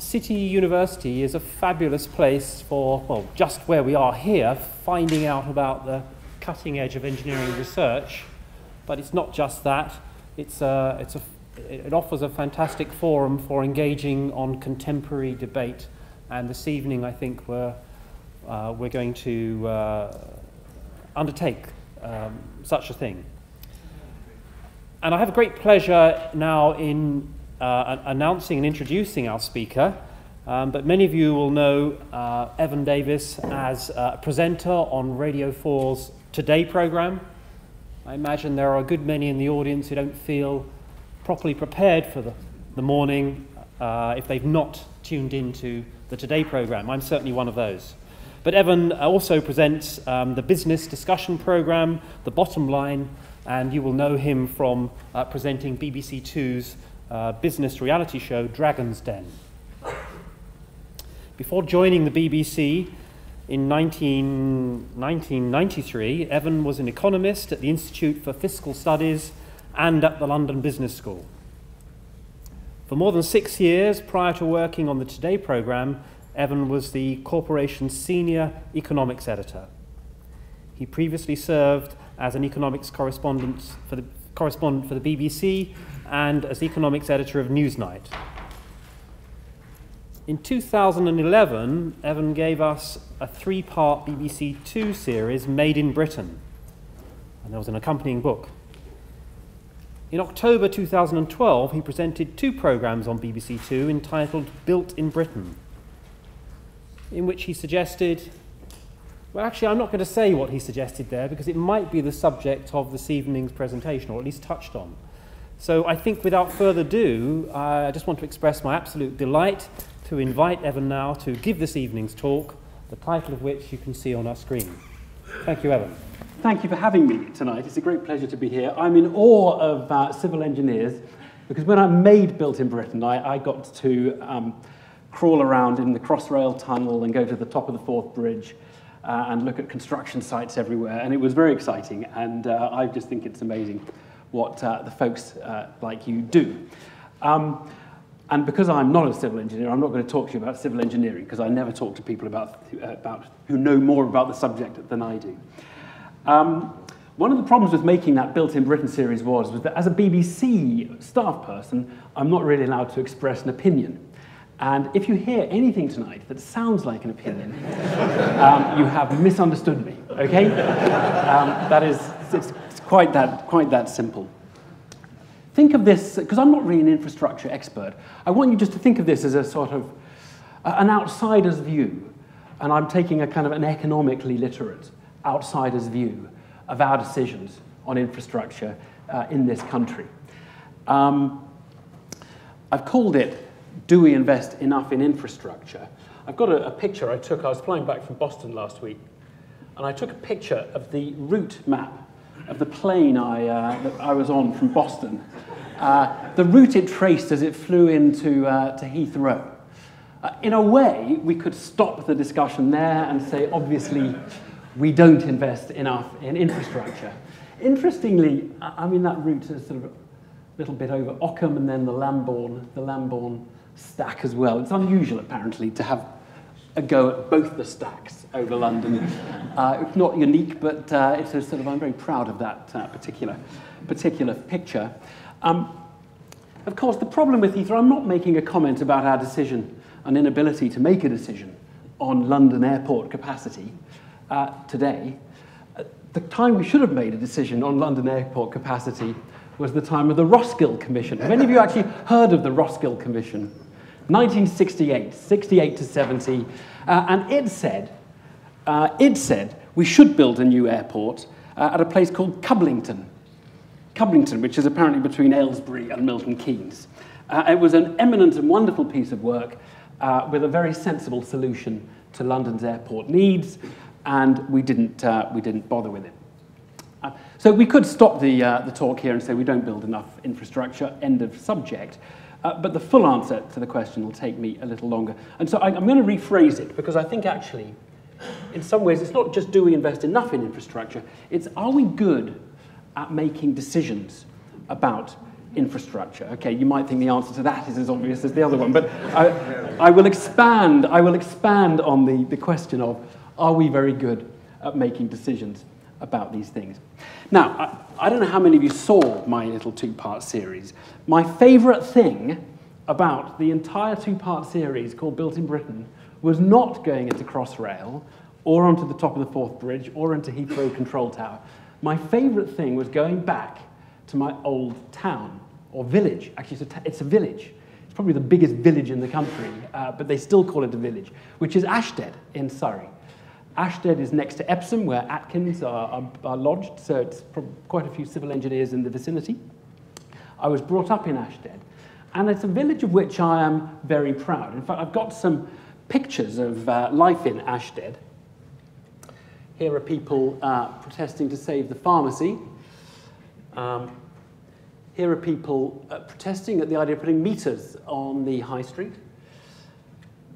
City University is a fabulous place for, well, just where we are here, finding out about the cutting edge of engineering research. But it's not just that. It offers a fantastic forum for engaging on contemporary debate. And this evening, I think we're going to undertake such a thing. And I have a great pleasure now in announcing and introducing our speaker, but many of you will know Evan Davis as a presenter on Radio 4's Today programme. I imagine there are a good many in the audience who don't feel properly prepared for the morning if they've not tuned into the Today programme. I'm certainly one of those. But Evan also presents the business discussion programme, The Bottom Line, and you will know him from presenting BBC Two's business reality show, Dragon's Den. Before joining the BBC in 1993, Evan was an economist at the Institute for Fiscal Studies and at the London Business School. For more than 6 years prior to working on the Today programme, Evan was the corporation's senior economics editor. He previously served as an economics correspondent for the BBC and as economics editor of Newsnight. In 2011, Evan gave us a 3-part BBC Two series, Made in Britain, and there was an accompanying book. In October 2012, he presented 2 programmes on BBC Two entitled Built in Britain, in which he suggested, well, actually, I'm not going to say what he suggested there because it might be the subject of this evening's presentation, or at least touched on. So I think without further ado, I just want to express my absolute delight to invite Evan now to give this evening's talk, the title of which you can see on our screen. Thank you, Evan. Thank you for having me tonight. It's a great pleasure to be here. I'm in awe of civil engineers because when I made Built in Britain, I got to crawl around in the Crossrail tunnel and go to the top of the Forth Bridge and look at construction sites everywhere, and it was very exciting, and I just think it's amazing what the folks like you do. And because I'm not a civil engineer, I'm not going to talk to you about civil engineering because I never talk to people about who know more about the subject than I do. One of the problems with making that Built in Britain series was that as a BBC staff person, I'm not really allowed to express an opinion. And if you hear anything tonight that sounds like an opinion, you have misunderstood me, okay? It's quite that simple. Think of this, because I'm not really an infrastructure expert, I want you just to think of this as a sort of an outsider's view. And I'm taking a kind of an economically literate outsider's view of our decisions on infrastructure in this country. I've called it, Do We Invest Enough in Infrastructure? I've got a picture I took. I was flying back from Boston last week, and I took a picture of the route map of the plane that I was on from Boston. The route it traced as it flew into to Heathrow. In a way, we could stop the discussion there and say, obviously, we don't invest enough in infrastructure. Interestingly, I mean, that route is sort of a little bit over Ockham and then the Lambourne stack as well. It's unusual, apparently, to have a go at both the stacks over London. It's not unique, but it's a sort of, I'm very proud of that particular picture. Of course, the problem with Heathrow, I'm not making a comment about our decision, an inability to make a decision on London airport capacity today. The time we should have made a decision on London airport capacity was the time of the Roskill Commission. Have any of you actually heard of the Roskill Commission? 1968, 68 to 70, and it said we should build a new airport at a place called Cublington, which is apparently between Aylesbury and Milton Keynes. It was an eminent and wonderful piece of work with a very sensible solution to London's airport needs, and we didn't bother with it. So we could stop the talk here and say we don't build enough infrastructure, end of subject. But the full answer to the question will take me a little longer. And so I'm going to rephrase it, because I think actually, in some ways, it's not just do we invest enough in infrastructure, it's are we good at making decisions about infrastructure? Okay, you might think the answer to that is as obvious as the other one, but I will expand on the question of, are we very good at making decisions about these things? Now, I don't know how many of you saw my little two-part series. My favourite thing about the entire two-part series called Built in Britain was not going into Crossrail or onto the top of the Forth Bridge or into Heathrow Control Tower. My favourite thing was going back to my old town or village. Actually, it's a village. It's probably the biggest village in the country, but they still call it a village, which is Ashtead in Surrey. Ashtead is next to Epsom, where Atkins are lodged, so it's quite a few civil engineers in the vicinity. I was brought up in Ashtead, and it's a village of which I am very proud. In fact, I've got some pictures of life in Ashtead. Here are people protesting to save the pharmacy. Here are people protesting at the idea of putting meters on the high street.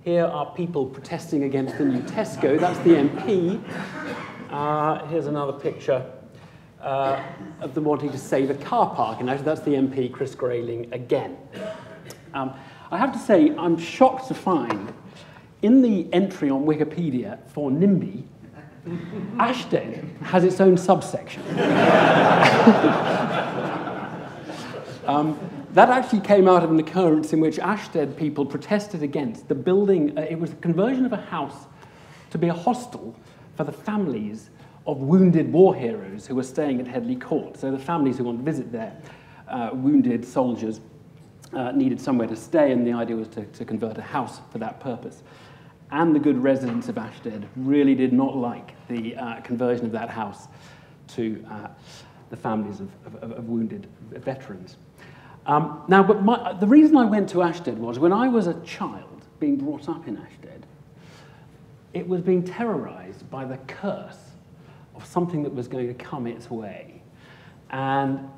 Here are people protesting against the new Tesco. That's the MP. Here's another picture of them wanting to save a car park. And actually, that's the MP, Chris Grayling, again. I have to say, I'm shocked to find in the entry on Wikipedia for NIMBY, Ashtead has its own subsection. That actually came out of an occurrence in which Ashtead people protested against the building. It was a conversion of a house to be a hostel for the families of wounded war heroes who were staying at Headley Court. So the families who wanted to visit their wounded soldiers needed somewhere to stay, and the idea was to convert a house for that purpose. And the good residents of Ashtead really did not like the conversion of that house to the families of wounded veterans. Now, but the reason I went to Ashtead was when I was a child being brought up in Ashtead, it was being terrorised by the curse of something that was going to come its way. And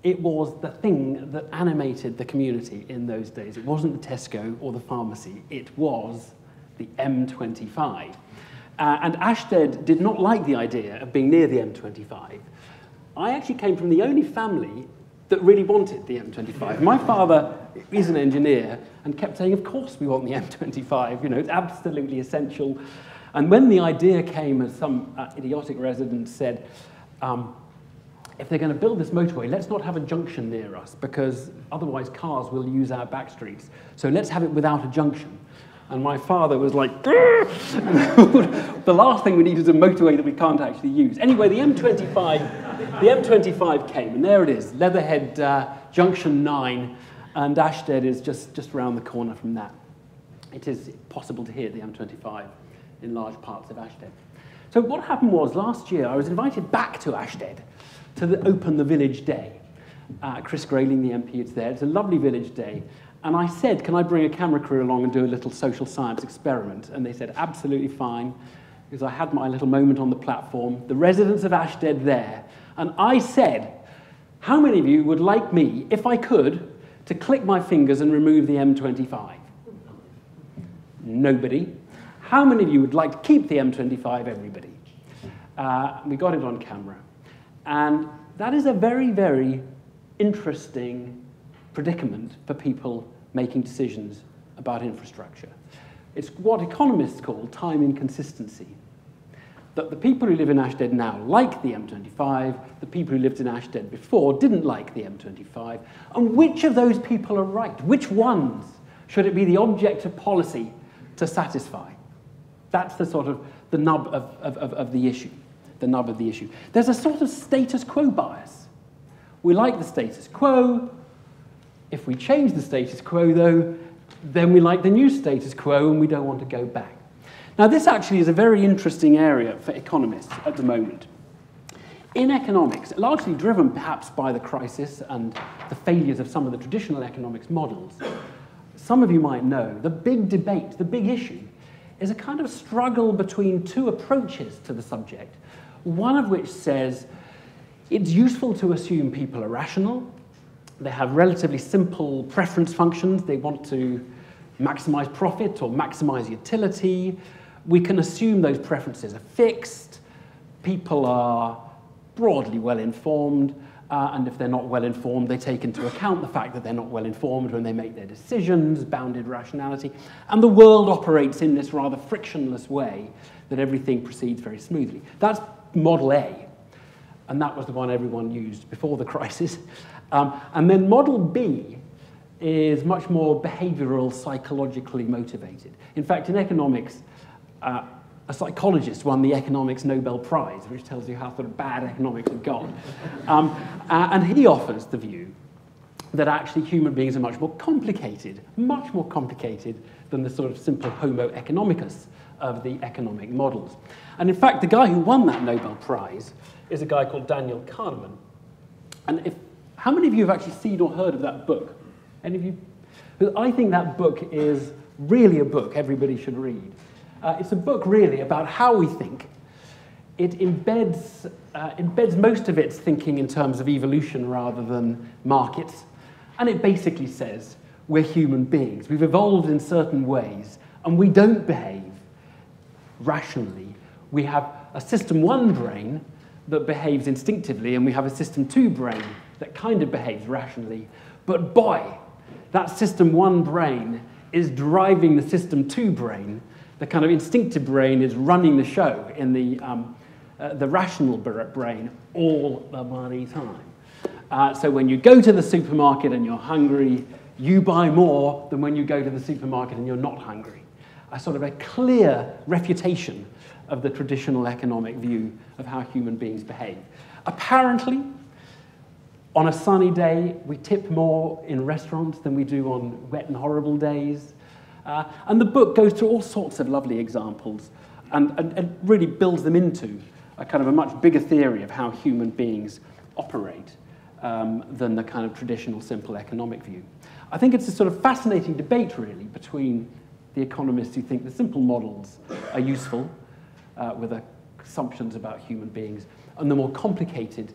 it was the thing that animated the community in those days. It wasn't the Tesco or the pharmacy, it was the M25. And Ashtead did not like the idea of being near the M25. I actually came from the only family that really wanted the M25. My father is an engineer and kept saying, of course we want the M25, you know, it's absolutely essential. And when the idea came, as some idiotic resident said, if they're going to build this motorway, let's not have a junction near us, because otherwise cars will use our back streets. So let's have it without a junction. And my father was like, the last thing we need is a motorway that we can't actually use. Anyway, the M25 came, and there it is, Leatherhead Junction 9, and Ashtead is just around the corner from that. It is possible to hear the M25 in large parts of Ashtead. So what happened was, last year, I was invited back to Ashtead to open the village day. Chris Grayling, the MP, is there. It's a lovely village day. And I said, can I bring a camera crew along and do a little social science experiment? And they said, absolutely fine, because I had my little moment on the platform, the residents of Ashtead there. And I said, how many of you would like me, if I could, to click my fingers and remove the M25? Nobody. How many of you would like to keep the M25? Everybody. We got it on camera. And that is a very, very interesting predicament for people making decisions about infrastructure. It's what economists call time inconsistency. That the people who live in Ashtead now like the M25, the people who lived in Ashtead before didn't like the M25, and which of those people are right? Which ones should it be the object of policy to satisfy? That's the sort of the nub of the issue, the nub of the issue. There's a sort of status quo bias. We like the status quo. If we change the status quo, though, then we like the new status quo and we don't want to go back. Now, this actually is a very interesting area for economists at the moment. In economics, largely driven perhaps by the crisis and the failures of some of the traditional economics models, some of you might know the big debate, the big issue, is a kind of struggle between two approaches to the subject, one of which says it's useful to assume people are rational. They have relatively simple preference functions. They want to maximize profit or maximize utility. We can assume those preferences are fixed. People are broadly well informed. And if they're not well informed, they take into account the fact that they're not well informed when they make their decisions, bounded rationality. And the world operates in this rather frictionless way that everything proceeds very smoothly. That's Model A. And that was the one everyone used before the crisis. And then Model B is much more behavioral, psychologically motivated. In fact, in economics, a psychologist won the Economics Nobel Prize, which tells you how sort of bad economics have got. And he offers the view that actually human beings are much more complicated than the sort of simple Homo economicus of the economic models. And in fact, the guy who won that Nobel Prize is a guy called Daniel Kahneman. And how many of you have actually seen or heard of that book? Any of you? Because I think that book is really a book everybody should read. It's a book really about how we think. It embeds most of its thinking in terms of evolution rather than markets. And it basically says we're human beings. We've evolved in certain ways, and we don't behave rationally. We have a system 1 brain that behaves instinctively, and we have a system 2 brain that kind of behaves rationally. But boy, that system 1 brain is driving the system 2 brain. The kind of instinctive brain is running the show in the rational brain all the bloody time. So when you go to the supermarket and you're hungry, you buy more than when you go to the supermarket and you're not hungry. A sort of a clear refutation of the traditional economic view of how human beings behave. Apparently, on a sunny day, we tip more in restaurants than we do on wet and horrible days. And the book goes through all sorts of lovely examples and really builds them into a kind of a much bigger theory of how human beings operate than the kind of traditional simple economic view. I think it's a sort of fascinating debate, really, between the economists who think the simple models are useful with assumptions about human beings and the more complicated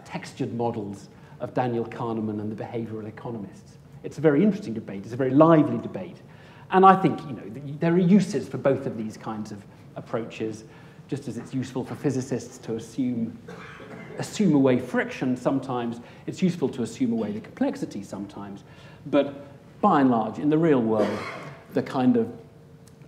textured models of Daniel Kahneman and the behavioral economists. It's a very interesting debate. It's a very lively debate. And I think, there are uses for both of these kinds of approaches, just as it's useful for physicists to assume away friction sometimes. It's useful to assume away the complexity sometimes. But by and large, in the real world, the kind of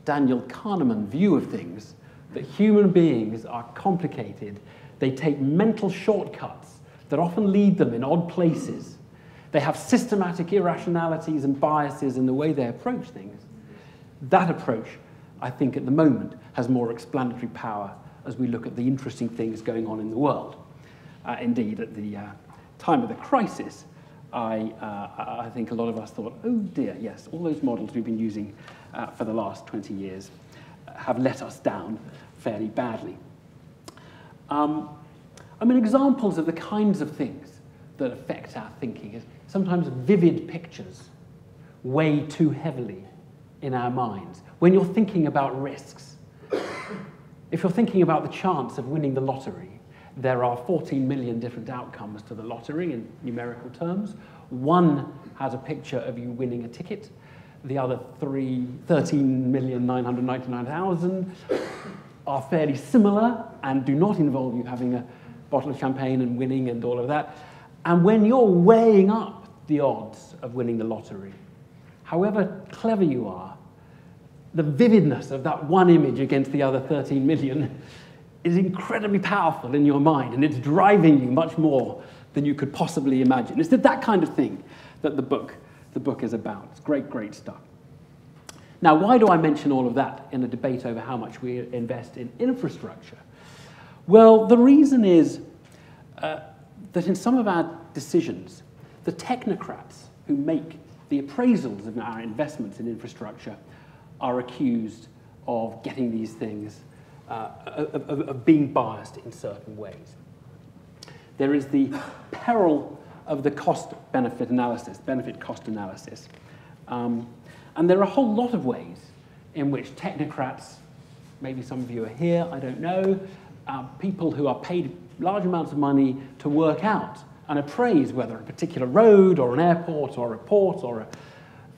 Daniel Kahneman view of things, that human beings are complicated, they take mental shortcuts that often lead them in odd places. They have systematic irrationalities and biases in the way they approach things. That approach, I think, at the moment, has more explanatory power as we look at the interesting things going on in the world. Indeed, at the time of the crisis, I think a lot of us thought, oh dear, yes, all those models we've been using for the last 20 years have let us down fairly badly. Examples of the kinds of things that affect our thinking is sometimes vivid pictures weigh too heavily in our minds. When you're thinking about risks, if you're thinking about the chance of winning the lottery, there are 14 million different outcomes to the lottery in numerical terms. One has a picture of you winning a ticket. The other 13,999,000 are fairly similar and do not involve you having a bottle of champagne and winning and all of that. And when you're weighing up the odds of winning the lottery, however clever you are, the vividness of that one image against the other 13 million is incredibly powerful in your mind, and it's driving you much more than you could possibly imagine. It's that kind of thing that the book is about. It's great, great stuff. Now, why do I mention all of that in a debate over how much we invest in infrastructure? Well, the reason is that in some of our decisions, the technocrats who make the appraisals of our investments in infrastructure are accused of getting these things, of being biased in certain ways. There is the peril of the cost-benefit analysis, benefit-cost analysis. And there are a whole lot of ways in which technocrats, maybe some of you are here, I don't know, people who are paid large amounts of money to work out and appraise whether a particular road or an airport or a port or a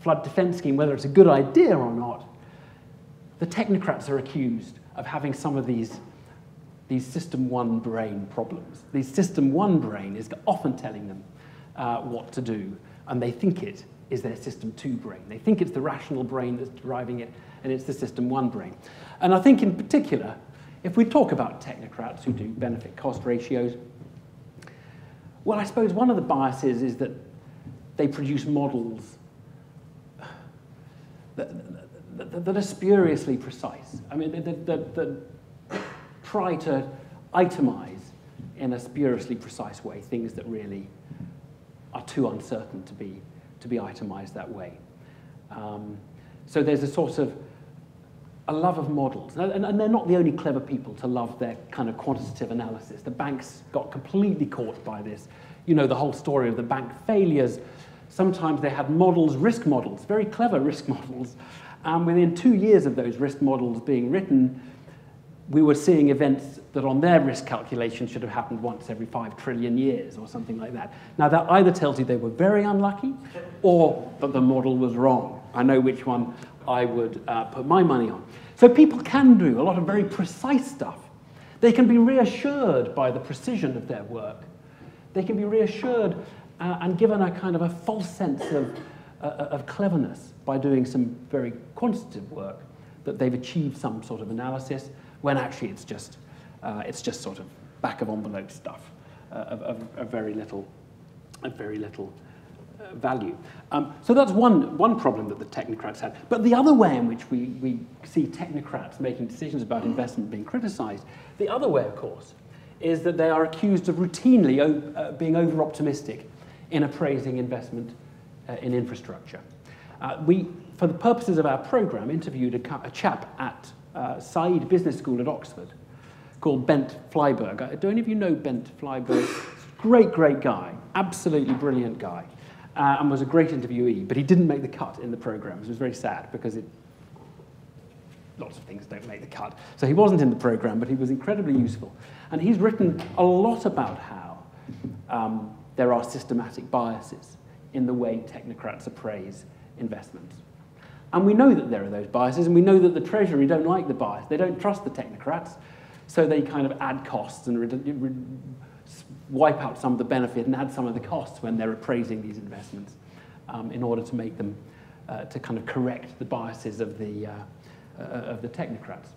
flood defense scheme, whether it's a good idea or not, the technocrats are accused of having some of these these system one brain problems. The system one brain is often telling them what to do, and they think it is their system two brain. They think it's the rational brain that's driving it, and it's the system one brain. And I think in particular, if we talk about technocrats who do benefit-cost ratios, well, I suppose one of the biases is that they produce models that are spuriously precise. I mean, that try to itemize in a spuriously precise way things that really are too uncertain to be itemized that way. So there's a sort of a love of models. And they're not the only clever people to love their kind of quantitative analysis. The banks got completely caught by this. You know, the whole story of the bank failures. Sometimes they had models, risk models, very clever risk models. And within 2 years of those risk models being written, we were seeing events that on their risk calculation should have happened once every 5 trillion years or something like that. Now, that either tells you they were very unlucky or that the model was wrong. I know which one I would put my money on. So people can do a lot of very precise stuff. They can be reassured by the precision of their work. They can be reassured and given a kind of a false sense of cleverness by doing some very quantitative work, that they've achieved some sort of analysis, when actually it's just sort of back of envelope stuff of very little value. So that's one problem that the technocrats had. But the other way in which we see technocrats making decisions about investment being criticized, the other way, of course, is that they are accused of routinely being over-optimistic in appraising investment in infrastructure. We, for the purposes of our program, interviewed a chap at Said Business School at Oxford called Bent Flyberg. Do any of you know Bent Flyberg? Great guy, absolutely brilliant guy, and was a great interviewee, but he didn't make the cut in the program. It was very sad because lots of things don't make the cut. So he wasn't in the program, but he was incredibly useful. And he's written a lot about how there are systematic biases in the way technocrats appraise investments. And we know that there are those biases, and we know that the Treasury don't like the bias. They don't trust the technocrats, so they kind of add costs and wipe out some of the benefit and add some of the costs when they're appraising these investments in order to make them, to kind of correct the biases of the technocrats.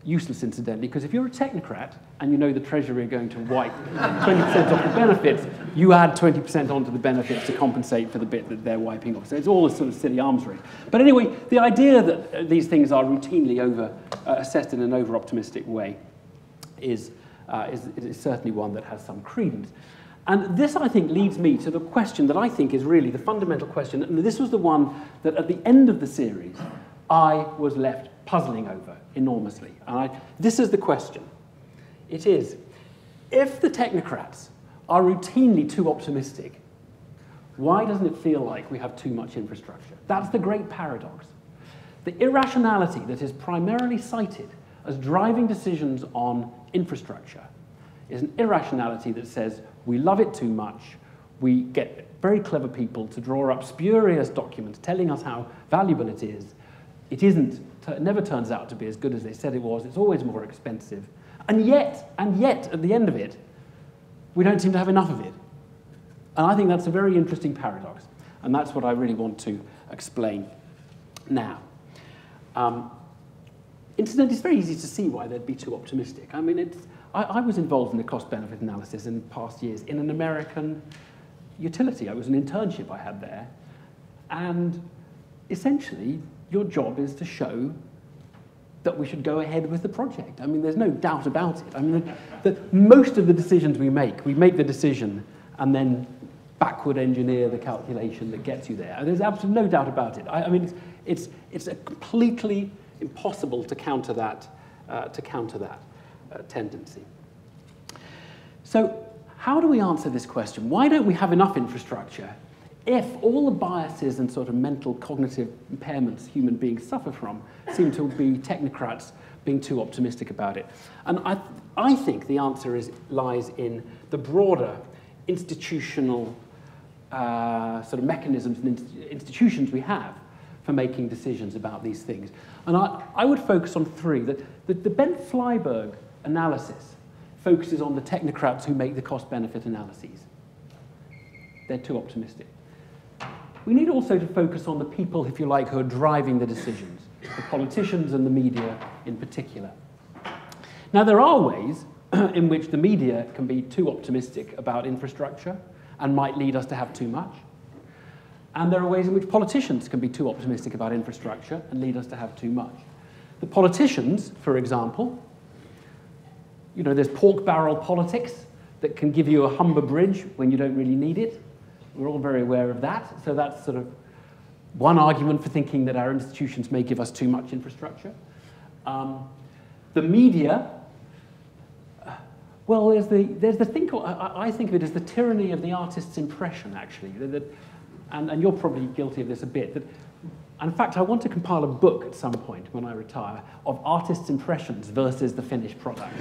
Useless, incidentally, because if you're a technocrat and you know the Treasury are going to wipe 20% off the benefits, you add 20% onto the benefits to compensate for the bit that they're wiping off. So it's all a sort of silly arms race. But anyway, the idea that these things are routinely assessed in an over-optimistic way is certainly one that has some credence. And this, I think, leads me to the question that I think is really the fundamental question, and this was the one that at the end of the series I was left puzzling over enormously. And this is the question. It is, if the technocrats are routinely too optimistic, why doesn't it feel like we have too much infrastructure? That's the great paradox. The irrationality that is primarily cited as driving decisions on infrastructure is an irrationality that says we love it too much, we get very clever people to draw up spurious documents telling us how valuable it is. It never turns out to be as good as they said it was. It's always more expensive. And yet, at the end of it, we don't seem to have enough of it. And I think that's a very interesting paradox. And that's what I really want to explain now. Incidentally, it's very easy to see why they'd be too optimistic. I mean, I was involved in the cost-benefit analysis in past years in an American utility. It was an internship I had there. And essentially, your job is to show that we should go ahead with the project. I mean, there's no doubt about it. I mean, most of the decisions we make the decision and then backward engineer the calculation that gets you there. There's absolutely no doubt about it. I mean, it's a completely impossible to counter that tendency. So how do we answer this question? Why don't we have enough infrastructure if all the biases and sort of mental cognitive impairments human beings suffer from seem to be technocrats being too optimistic about it? And I think the answer lies in the broader institutional sort of mechanisms and institutions we have for making decisions about these things. And I would focus on three. The Bent Flyberg analysis focuses on the technocrats who make the cost-benefit analyses. They're too optimistic. We need also to focus on the people, if you like, who are driving the decisions, the politicians and the media in particular. Now, there are ways in which the media can be too optimistic about infrastructure and might lead us to have too much. And there are ways in which politicians can be too optimistic about infrastructure and lead us to have too much. The politicians, for example, there's pork barrel politics that can give you a Humber Bridge when you don't really need it. We're all very aware of that. So that's sort of one argument for thinking that our institutions may give us too much infrastructure. The media, well, there's the thing, I think of it as the tyranny of the artist's impression, actually. And you're probably guilty of this a bit. In fact, I want to compile a book at some point when I retire of artists' impressions versus the finished product.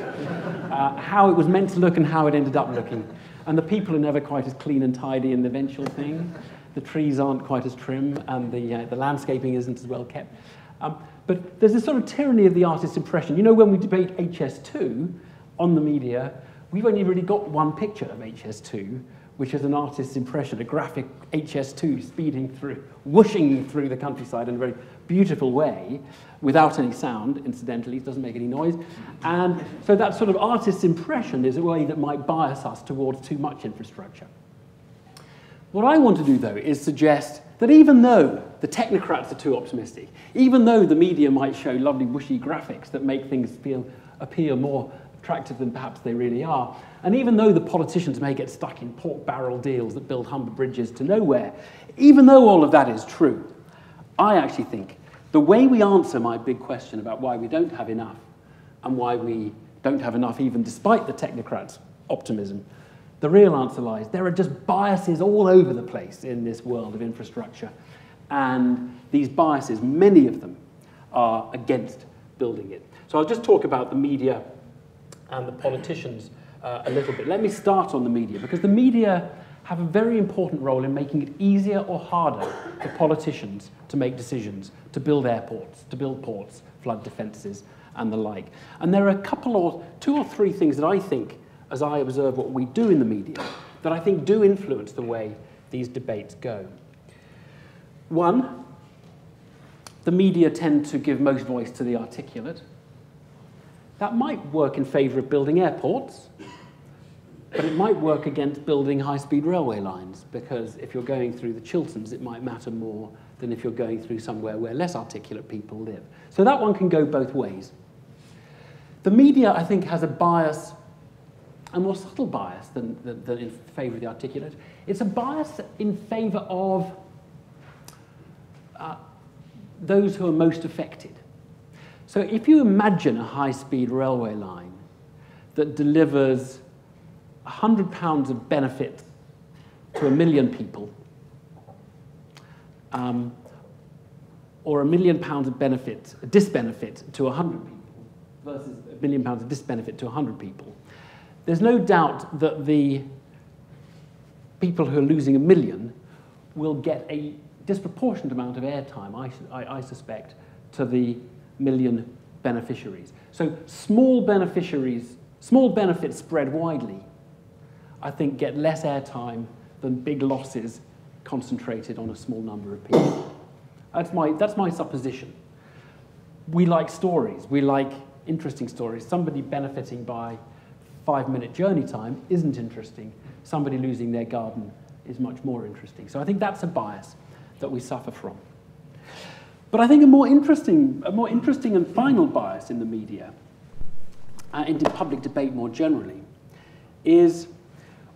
How it was meant to look and how it ended up looking. And the people are never quite as clean and tidy in the eventual thing. The trees aren't quite as trim, and the landscaping isn't as well kept. But there's this sort of tyranny of the artist's impression. When we debate HS2 on the media, we've only really got one picture of HS2, which is an artist's impression, a graphic HS2 speeding through, whooshing through the countryside in a very beautiful way, without any sound, incidentally, it doesn't make any noise. And so that sort of artist's impression is a way that might bias us towards too much infrastructure. What I want to do, though, is suggest that even though the technocrats are too optimistic, even though the media might show lovely whooshy graphics that make things appear more attractive than perhaps they really are, and even though the politicians may get stuck in pork barrel deals that build Humber bridges to nowhere, even though all of that is true, I actually think the way we answer my big question about why we don't have enough, and why we don't have enough even despite the technocrats' optimism, the real answer lies, there are just biases all over the place in this world of infrastructure. And these biases, many of them, are against building it. So I'll just talk about the media and the politicians a little bit. Let me start on the media, because the media have a very important role in making it easier or harder for politicians to make decisions, to build airports, to build ports, flood defences, and the like. And there are two or three things that I think, as I observe what we do in the media, that I think do influence the way these debates go. One, the media tend to give most voice to the articulate. That might work in favour of building airports, but it might work against building high-speed railway lines, because if you're going through the Chilterns, it might matter more than if you're going through somewhere where less articulate people live. So that one can go both ways. The media, I think, has a bias, a more subtle bias than in favour of the articulate. It's a bias in favour of those who are most affected. So if you imagine a high-speed railway line that delivers £100 of benefit to 1 million people, or £1 million of disbenefit to 100 people, versus £1 million of disbenefit to 100 people, there's no doubt that the people who are losing 1 million will get a disproportionate amount of airtime, I suspect, to the million beneficiaries. So small benefits spread widely, I think, get less airtime than big losses concentrated on a small number of people. That's my supposition. We like stories. We like interesting stories. Somebody benefiting by 5-minute journey time isn't interesting. Somebody losing their garden is much more interesting. So I think that's a bias that we suffer from. But I think a more interesting and final bias in the media, and in public debate more generally, is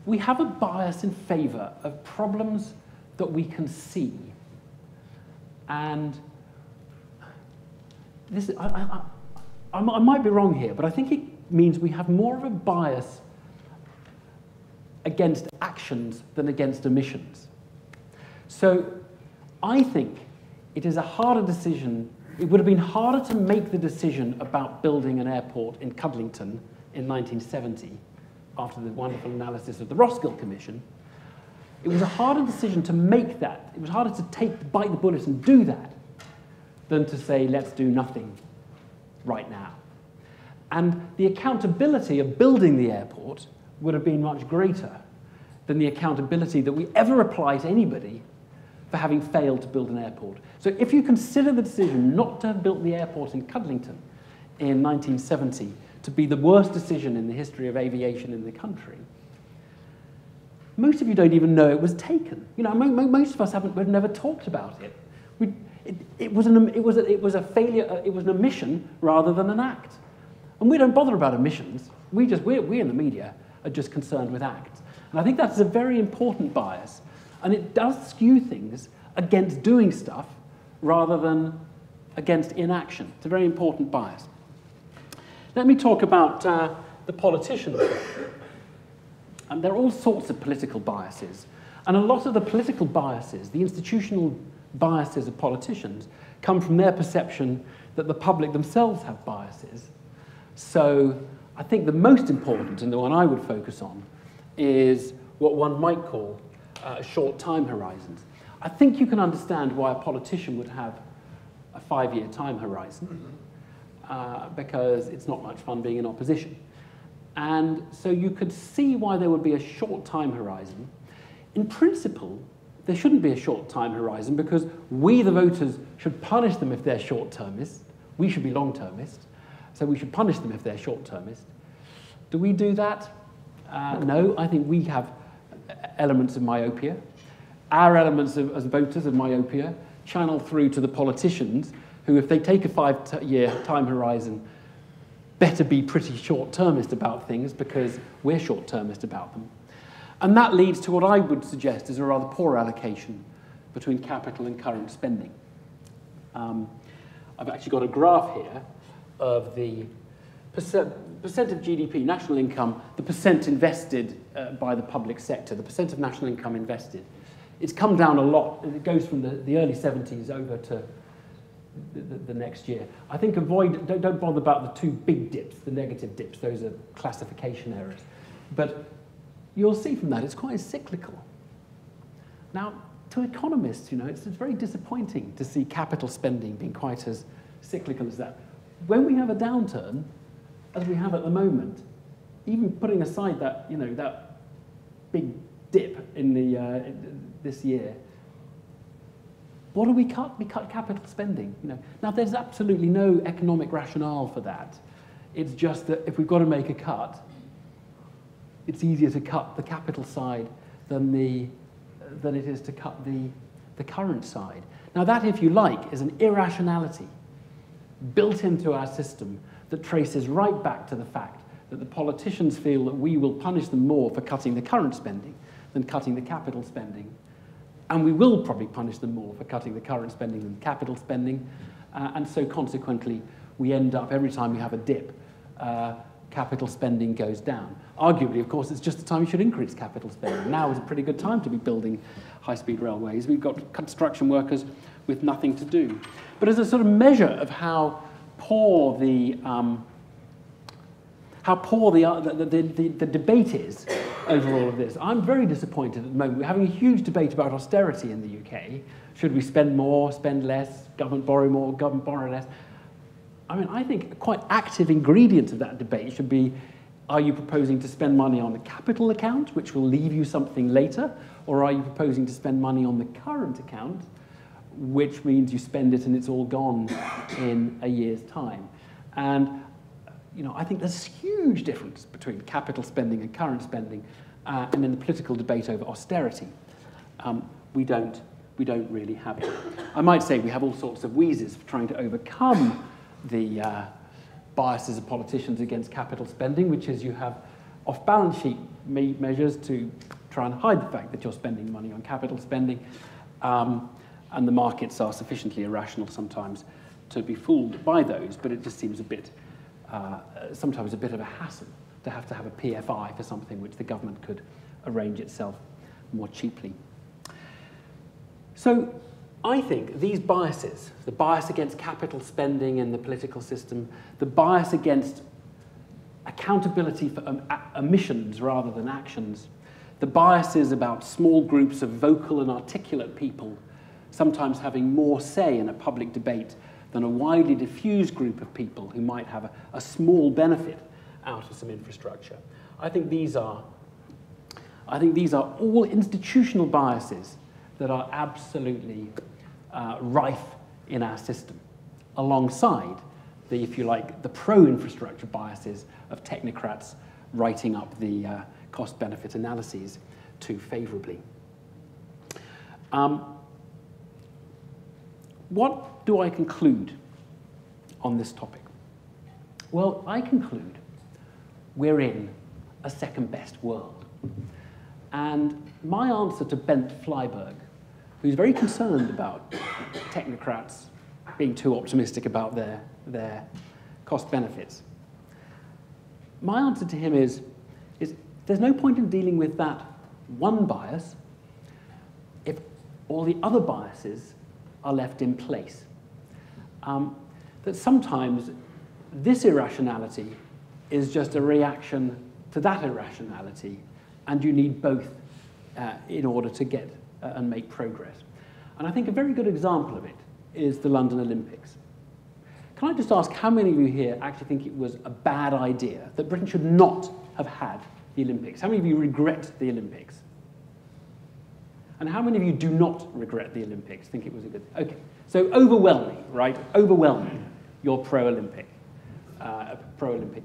we have a bias in favour of problems that we can see. And this, I might be wrong here, but I think it means we have more of a bias against actions than against omissions. So I think it is a harder decision. It would have been harder to make the decision about building an airport in Cudlington in 1970, after the wonderful analysis of the Roskill Commission. It was a harder decision to make that. It was harder to bite the bullet and do that than to say, let's do nothing right now. And the accountability of building the airport would have been much greater than the accountability that we ever apply to anybody for having failed to build an airport. So if you consider the decision not to have built the airport in Cudlington in 1970 to be the worst decision in the history of aviation in the country, most of you don't even know it was taken. You know, most of us we've never talked about it. It was a failure. It was an omission rather than an act. And we don't bother about omissions. We in the media are just concerned with acts. And I think that's a very important bias. And it does skew things against doing stuff rather than against inaction. It's a very important bias. Let me talk about the politicians. And there are all sorts of political biases. And a lot of the political biases, the institutional biases of politicians, come from their perception that the public themselves have biases. So I think the most important, and the one I would focus on, is what one might call short time horizons. I think you can understand why a politician would have a 5-year time horizon, because it's not much fun being in opposition. And so you could see why there would be a short time horizon. In principle, there shouldn't be a short time horizon because we, the voters, should punish them if they're short-termist. We should be long-termist, so we should punish them if they're short-termist. Do we do that? No, I think we have elements of myopia. Our elements as voters of myopia channel through to the politicians who, if they take a 5-year time horizon, better be pretty short-termist about things because we're short-termist about them. And that leads to what I would suggest is a rather poor allocation between capital and current spending. I've actually got a graph here of the percent of GDP, national income, the percent invested by the public sector, the percent of national income invested. It's come down a lot. It goes from the early 70s over to the next year. I think don't bother about the two big dips, the negative dips. Those are classification errors. But you'll see from that it's quite cyclical. Now, to economists, you know, it's very disappointing to see capital spending being quite as cyclical as that. When we have a downturn, as we have at the moment, even putting aside that, you know, that big dip in this year, what do we cut? We cut capital spending. You know. Now, there's absolutely no economic rationale for that. It's just that if we've got to make a cut, it's easier to cut the capital side than it is to cut the current side. Now, that, if you like, is an irrationality built into our system that traces right back to the fact that the politicians feel that we will punish them more for cutting the current spending than cutting the capital spending. And we will probably punish them more for cutting the current spending than capital spending. And so consequently, we end up, every time we have a dip, capital spending goes down. Arguably, of course, it's just the time you should increase capital spending. Now is a pretty good time to be building high-speed railways. We've got construction workers with nothing to do. But as a sort of measure of how poor the debate is over all of this, I'm very disappointed at the moment. We're having a huge debate about austerity in the UK. Should we spend more, spend less, government borrow more, government borrow less? I mean, I think a quite active ingredient of that debate should be, are you proposing to spend money on the capital account, which will leave you something later, or are you proposing to spend money on the current account, which means you spend it and it's all gone in a year's time? And you know, I think there's a huge difference between capital spending and current spending, and in the political debate over austerity, we don't really have it. I might say we have all sorts of wheezes for trying to overcome the biases of politicians against capital spending, which is you have off-balance sheet measures to try and hide the fact that you're spending money on capital spending, and the markets are sufficiently irrational sometimes to be fooled by those, but it just seems a bit, sometimes a bit of a hassle to have a PFI for something which the government could arrange itself more cheaply. So I think these biases, the bias against capital spending in the political system, the bias against accountability for omissions rather than actions, the biases about small groups of vocal and articulate people sometimes having more say in a public debate than a widely diffused group of people who might have a small benefit out of some infrastructure. I think these are all institutional biases that are absolutely rife in our system, alongside the, if you like, the pro-infrastructure biases of technocrats writing up the cost-benefit analyses too favourably. What do I conclude on this topic? Well, I conclude we're in a second-best world. And my answer to Bent Flyberg, who's very concerned about technocrats being too optimistic about their cost benefits, my answer to him is there's no point in dealing with that one bias if all the other biases are left in place. That sometimes this irrationality is just a reaction to that irrationality, and you need both in order to get and make progress. And I think a very good example of it is the London Olympics. Can I just ask how many of you here actually think it was a bad idea that Britain should not have had the Olympics? How many of you regret the Olympics? And how many of you do not regret the Olympics, think it was a good... Okay, so overwhelming, right? Overwhelming, you're pro-Olympic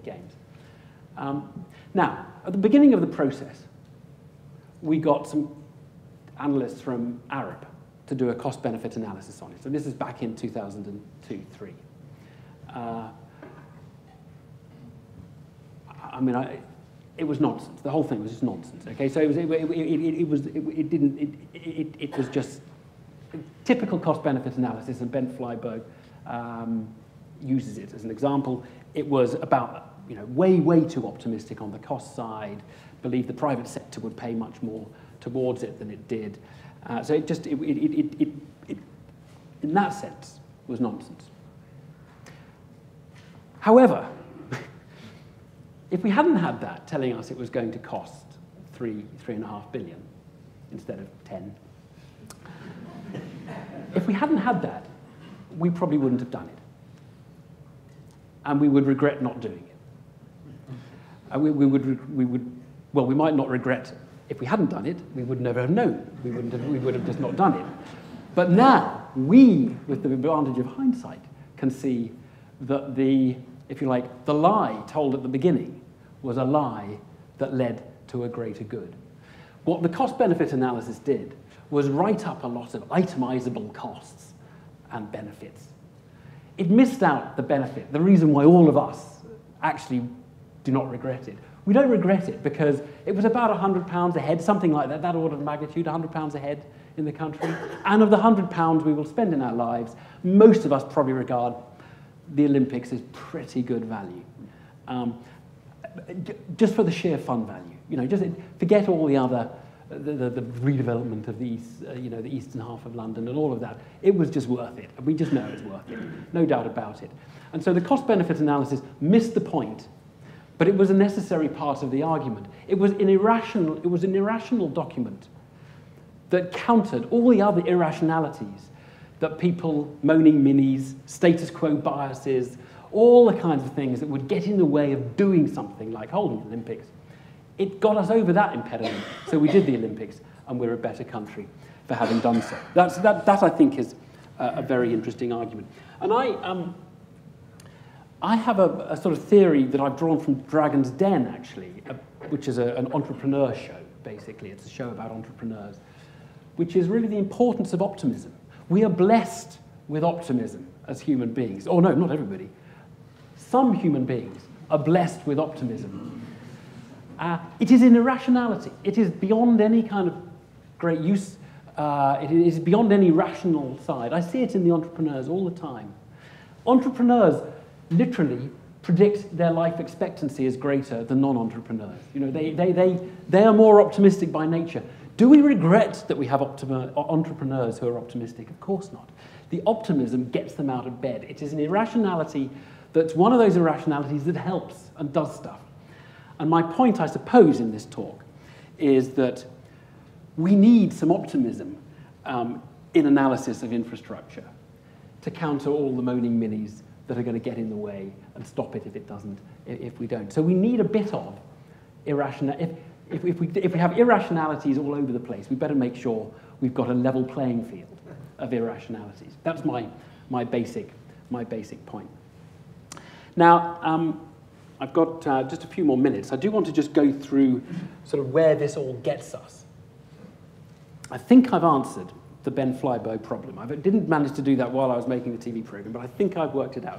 Games. Now, at the beginning of the process, we got some analysts from Arup to do a cost-benefit analysis on it. So this is back in 2002-03. It was nonsense. The whole thing was just nonsense. Okay, so it was just typical cost-benefit analysis, and Bent Flyberg uses it as an example. It was about way too optimistic on the cost side. Believed the private sector would pay much more towards it than it did. So it in that sense was nonsense. However, if we hadn't had that telling us it was going to cost $3.5 billion instead of 10, if we hadn't had that, we probably wouldn't have done it. And we would regret not doing it. Well, we might not regret if we hadn't done it, we would never have known. We would have just not done it. But now, we, with the advantage of hindsight, can see that if you like, the lie told at the beginning was a lie that led to a greater good. What the cost-benefit analysis did was write up a lot of itemizable costs and benefits. It missed out the benefit, the reason why all of us actually do not regret it. We don't regret it because it was about £100 a head, something like that order of magnitude, £100 a head in the country. And of the £100 we will spend in our lives, most of us probably regard the Olympics as pretty good value. Just for the sheer fun value. Just forget all the other, the redevelopment of the east, the eastern half of London and all of that. It was just worth it. We just know it's worth it, no doubt about it. And so the cost-benefit analysis missed the point, but it was a necessary part of the argument. It was an irrational document that countered all the other irrationalities that people moaning minis, status quo biases, all the kinds of things that would get in the way of doing something like holding the Olympics. It got us over that impediment, so we did the Olympics, and we're a better country for having done so. That I think, is a very interesting argument. And I have a sort of theory that I've drawn from Dragon's Den, actually, which is an entrepreneur show, basically. It's a show about entrepreneurs, which is really the importance of optimism. We are blessed with optimism as human beings. Oh, no, not everybody. Some human beings are blessed with optimism. It is an irrationality. It is beyond any kind of great use. It is beyond any rational side. I see it in the entrepreneurs all the time. Entrepreneurs literally predict their life expectancy is greater than non-entrepreneurs. They are more optimistic by nature. Do we regret that we have entrepreneurs who are optimistic? Of course not. The optimism gets them out of bed. It is an irrationality that's one of those irrationalities that helps and does stuff. And my point, I suppose, in this talk is that we need some optimism in analysis of infrastructure. to counter all the moaning minis that are going to get in the way and stop it if it doesn't, if we don't. So we need a bit of irrational. If we have irrationalities all over the place, we better make sure we've got a level playing field of irrationalities. That's my basic point. Now, I've got just a few more minutes. I do want to just go through sort of where this all gets us. I think I've answered the Ben Flybo problem. I didn't manage to do that while I was making the TV program, but I think I've worked it out.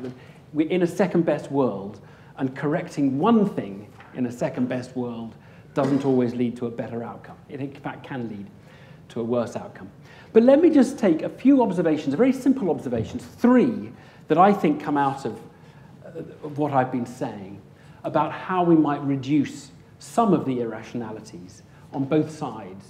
We're in a second-best world, and correcting one thing in a second-best world doesn't always lead to a better outcome. It, in fact, can lead to a worse outcome. But let me just take a few observations, very simple observations, 3 that I think come out of what I've been saying about how we might reduce some of the irrationalities on both sides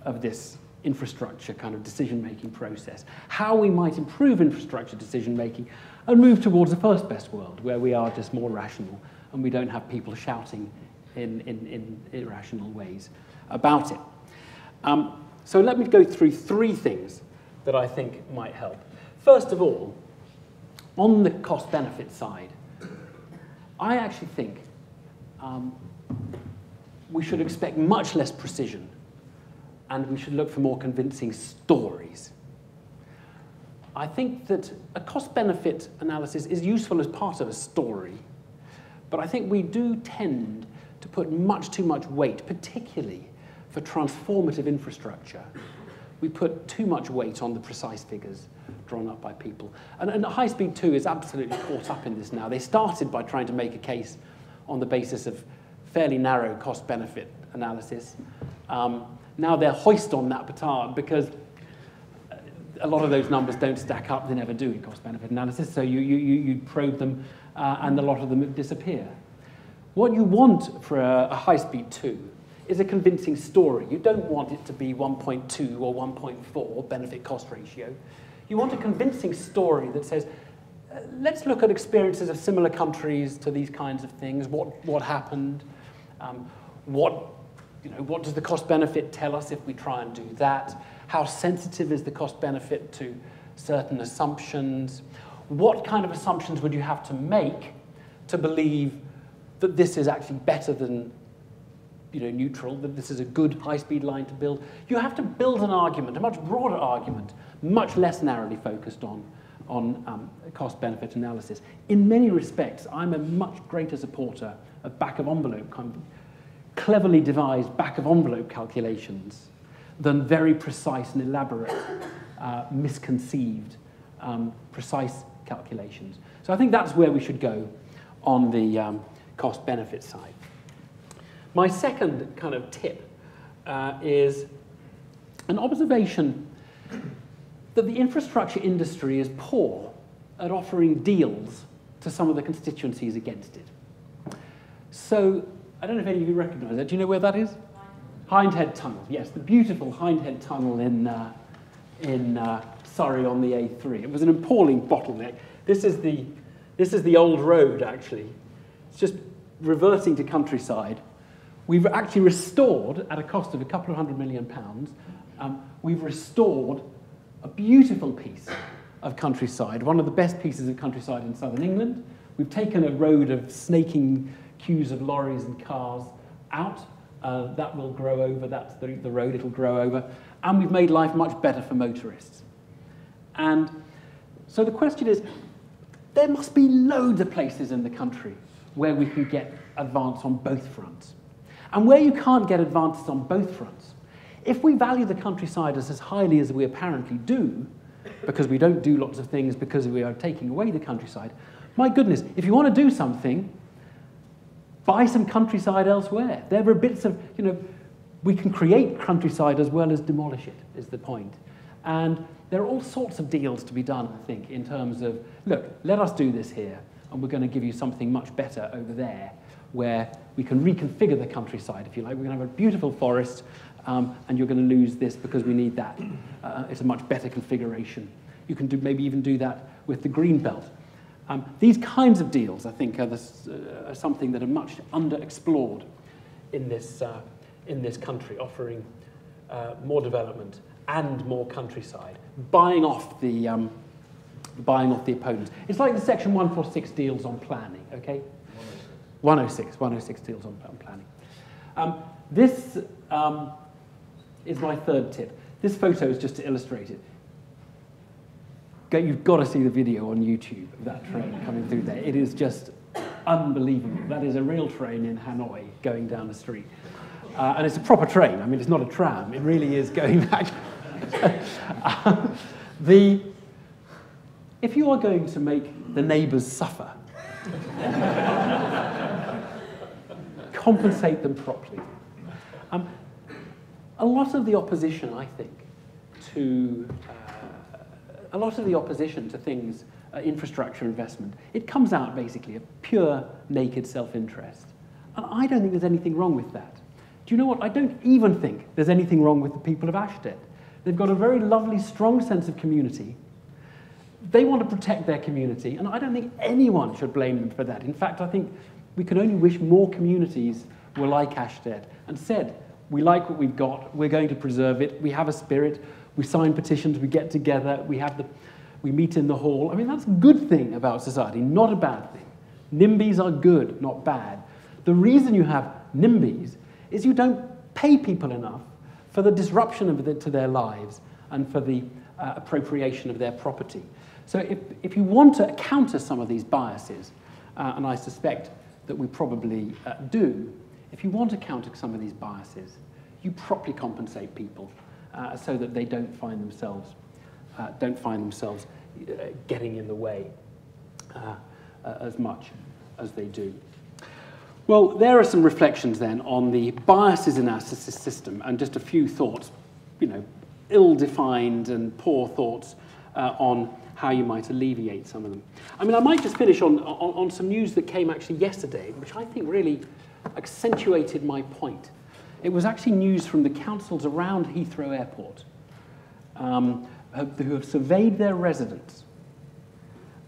of this infrastructure kind of decision-making process, how we might improve infrastructure decision-making and move towards a first-best world where we are just more rational and we don't have people shouting in irrational ways about it. So let me go through 3 things that I think might help. First of all, on the cost-benefit side, I actually think we should expect much less precision and we should look for more convincing stories. I think that a cost-benefit analysis is useful as part of a story, but I think we do tend to put much too much weight, particularly for transformative infrastructure. We put too much weight on the precise figures drawn up by people. And High Speed 2 is absolutely caught up in this now. They started by trying to make a case on the basis of fairly narrow cost-benefit analysis. Now they're hoist on that petard because a lot of those numbers don't stack up. They never do in cost-benefit analysis. So you probe them and a lot of them disappear. What you want for a High Speed 2 is a convincing story. You don't want it to be 1.2 or 1.4 benefit-cost ratio. You want a convincing story that says, let's look at experiences of similar countries to these kinds of things. What happened? What does the cost-benefit tell us if we try and do that? How sensitive is the cost-benefit to certain assumptions? What kind of assumptions would you have to make to believe that this is actually better than neutral, that this is a good high-speed line to build? You have to build an argument, a much broader argument, much less narrowly focused on cost-benefit analysis. In many respects, I'm a much greater supporter of back-of-envelope, kind of cleverly devised back-of-envelope calculations than very precise and elaborate, misconceived, precise calculations. So I think that's where we should go on the cost-benefit side. My second kind of tip is an observation that the infrastructure industry is poor at offering deals to some of the constituencies against it. So I don't know if any of you recognise that. Do you know where that is? Hindhead Tunnel. Yes, the beautiful Hindhead Tunnel in Surrey on the A3. It was an appalling bottleneck. This is the old road, actually. It's just reverting to countryside. We've actually restored, at a cost of a couple of £100 million, we've restored a beautiful piece of countryside, one of the best pieces of countryside in southern England. We've taken a road of snaking queues of lorries and cars out. That will grow over, that's the road it'll grow over. And we've made life much better for motorists. And so the question is, there must be loads of places in the country where we can get advance on both fronts. And where you can't get advances on both fronts, if we value the countryside as highly as we apparently do, because we don't do lots of things because we are taking away the countryside, my goodness, if you want to do something, buy some countryside elsewhere. There are bits of, we can create countryside as well as demolish it, is the point. And there are all sorts of deals to be done, I think, in terms of, look, let us do this here, and we're going to give you something much better over there, where we can reconfigure the countryside, if you like. We're going to have a beautiful forest, and you're going to lose this because we need that. It's a much better configuration. You can maybe even do that with the green belt. These kinds of deals, I think, are something that are much underexplored in this country, offering more development and more countryside, buying off the buying off the opponents. It's like the Section 146 deals on planning, okay? 106 deals on planning. This is my third tip. This photo is just to illustrate it. You've got to see the video on YouTube of that train coming through there. It is just unbelievable. That is a real train in Hanoi going down the street. And it's a proper train. I mean, it's not a tram. It really is going back. If you are going to make the neighbours suffer, compensate them properly. A lot of the opposition, I think, to things, infrastructure investment, it comes out basically of pure, naked self-interest. And I don't think there's anything wrong with that. Do you know what? I don't even think there's anything wrong with the people of Ashtead. They've got a very lovely, strong sense of community. They want to protect their community, and I don't think anyone should blame them for that. In fact, I think we can only wish more communities were like Ashtead and said, we like what we've got, we're going to preserve it, we have a spirit, we sign petitions, we get together, we meet in the hall. I mean, that's a good thing about society, not a bad thing. NIMBYs are good, not bad. The reason you have NIMBYs is you don't pay people enough for the disruption to their lives and for the appropriation of their property. So if you want to counter some of these biases, and I suspect that we probably do, if you want to counter some of these biases, you properly compensate people so that they don't find themselves getting in the way as much as they do. Well, there are some reflections then on the biases in our system, and just a few thoughts, ill-defined and poor thoughts on how you might alleviate some of them. I mean, I might just finish on some news that came actually yesterday, which I think really accentuated my point. It was actually news from the councils around Heathrow Airport who have surveyed their residents,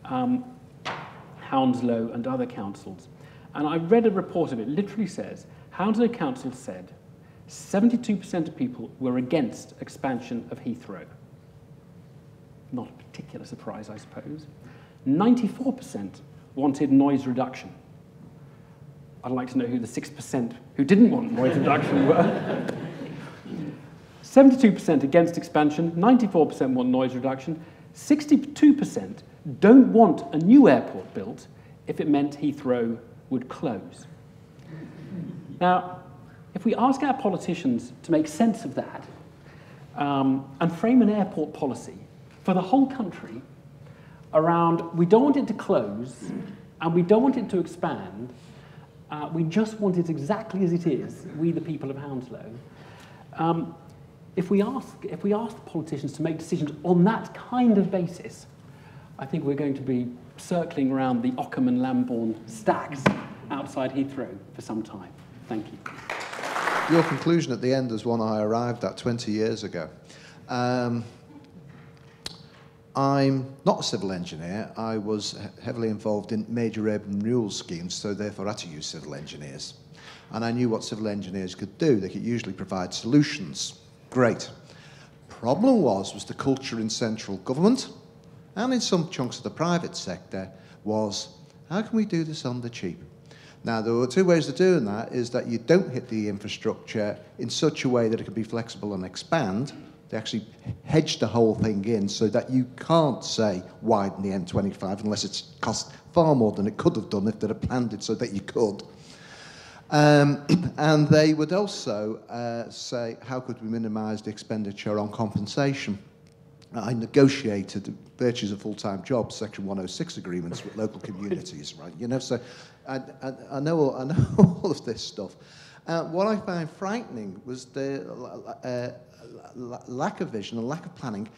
Hounslow and other councils. And I read a report of it. It literally says, Hounslow Council said 72% of people were against expansion of Heathrow. Not a particular surprise, I suppose. 94% wanted noise reduction. I'd like to know who the 6% who didn't want noise reduction were. 72% against expansion, 94% want noise reduction, 62% don't want a new airport built if it meant Heathrow would close. Now, if we ask our politicians to make sense of that and frame an airport policy for the whole country around we don't want it to close and we don't want it to expand, we just want it exactly as it is, we the people of Hounslow. If we ask the politicians to make decisions on that kind of basis, I think we're going to be circling around the Ockham and Lambourne stacks outside Heathrow for some time. Thank you. Your conclusion at the end is one I arrived at 20 years ago. I'm not a civil engineer. I was heavily involved in major urban renewal schemes, so therefore I had to use civil engineers. And I knew what civil engineers could do. They could usually provide solutions. Great. Problem was the culture in central government and in some chunks of the private sector was, how can we do this on the cheap? Now, there were two ways of doing that, is that you don't hit the infrastructure in such a way that it can be flexible and expand. They actually hedged the whole thing in so that you can't, say, widen the M25 unless it's cost far more than it could have done if they'd have planned it so that you could. And they would also say, how could we minimise the expenditure on compensation? I negotiated the virtues of full-time jobs, Section 106 agreements with local communities, right? So I know all of this stuff. What I found frightening was the lack of vision and lack of planning,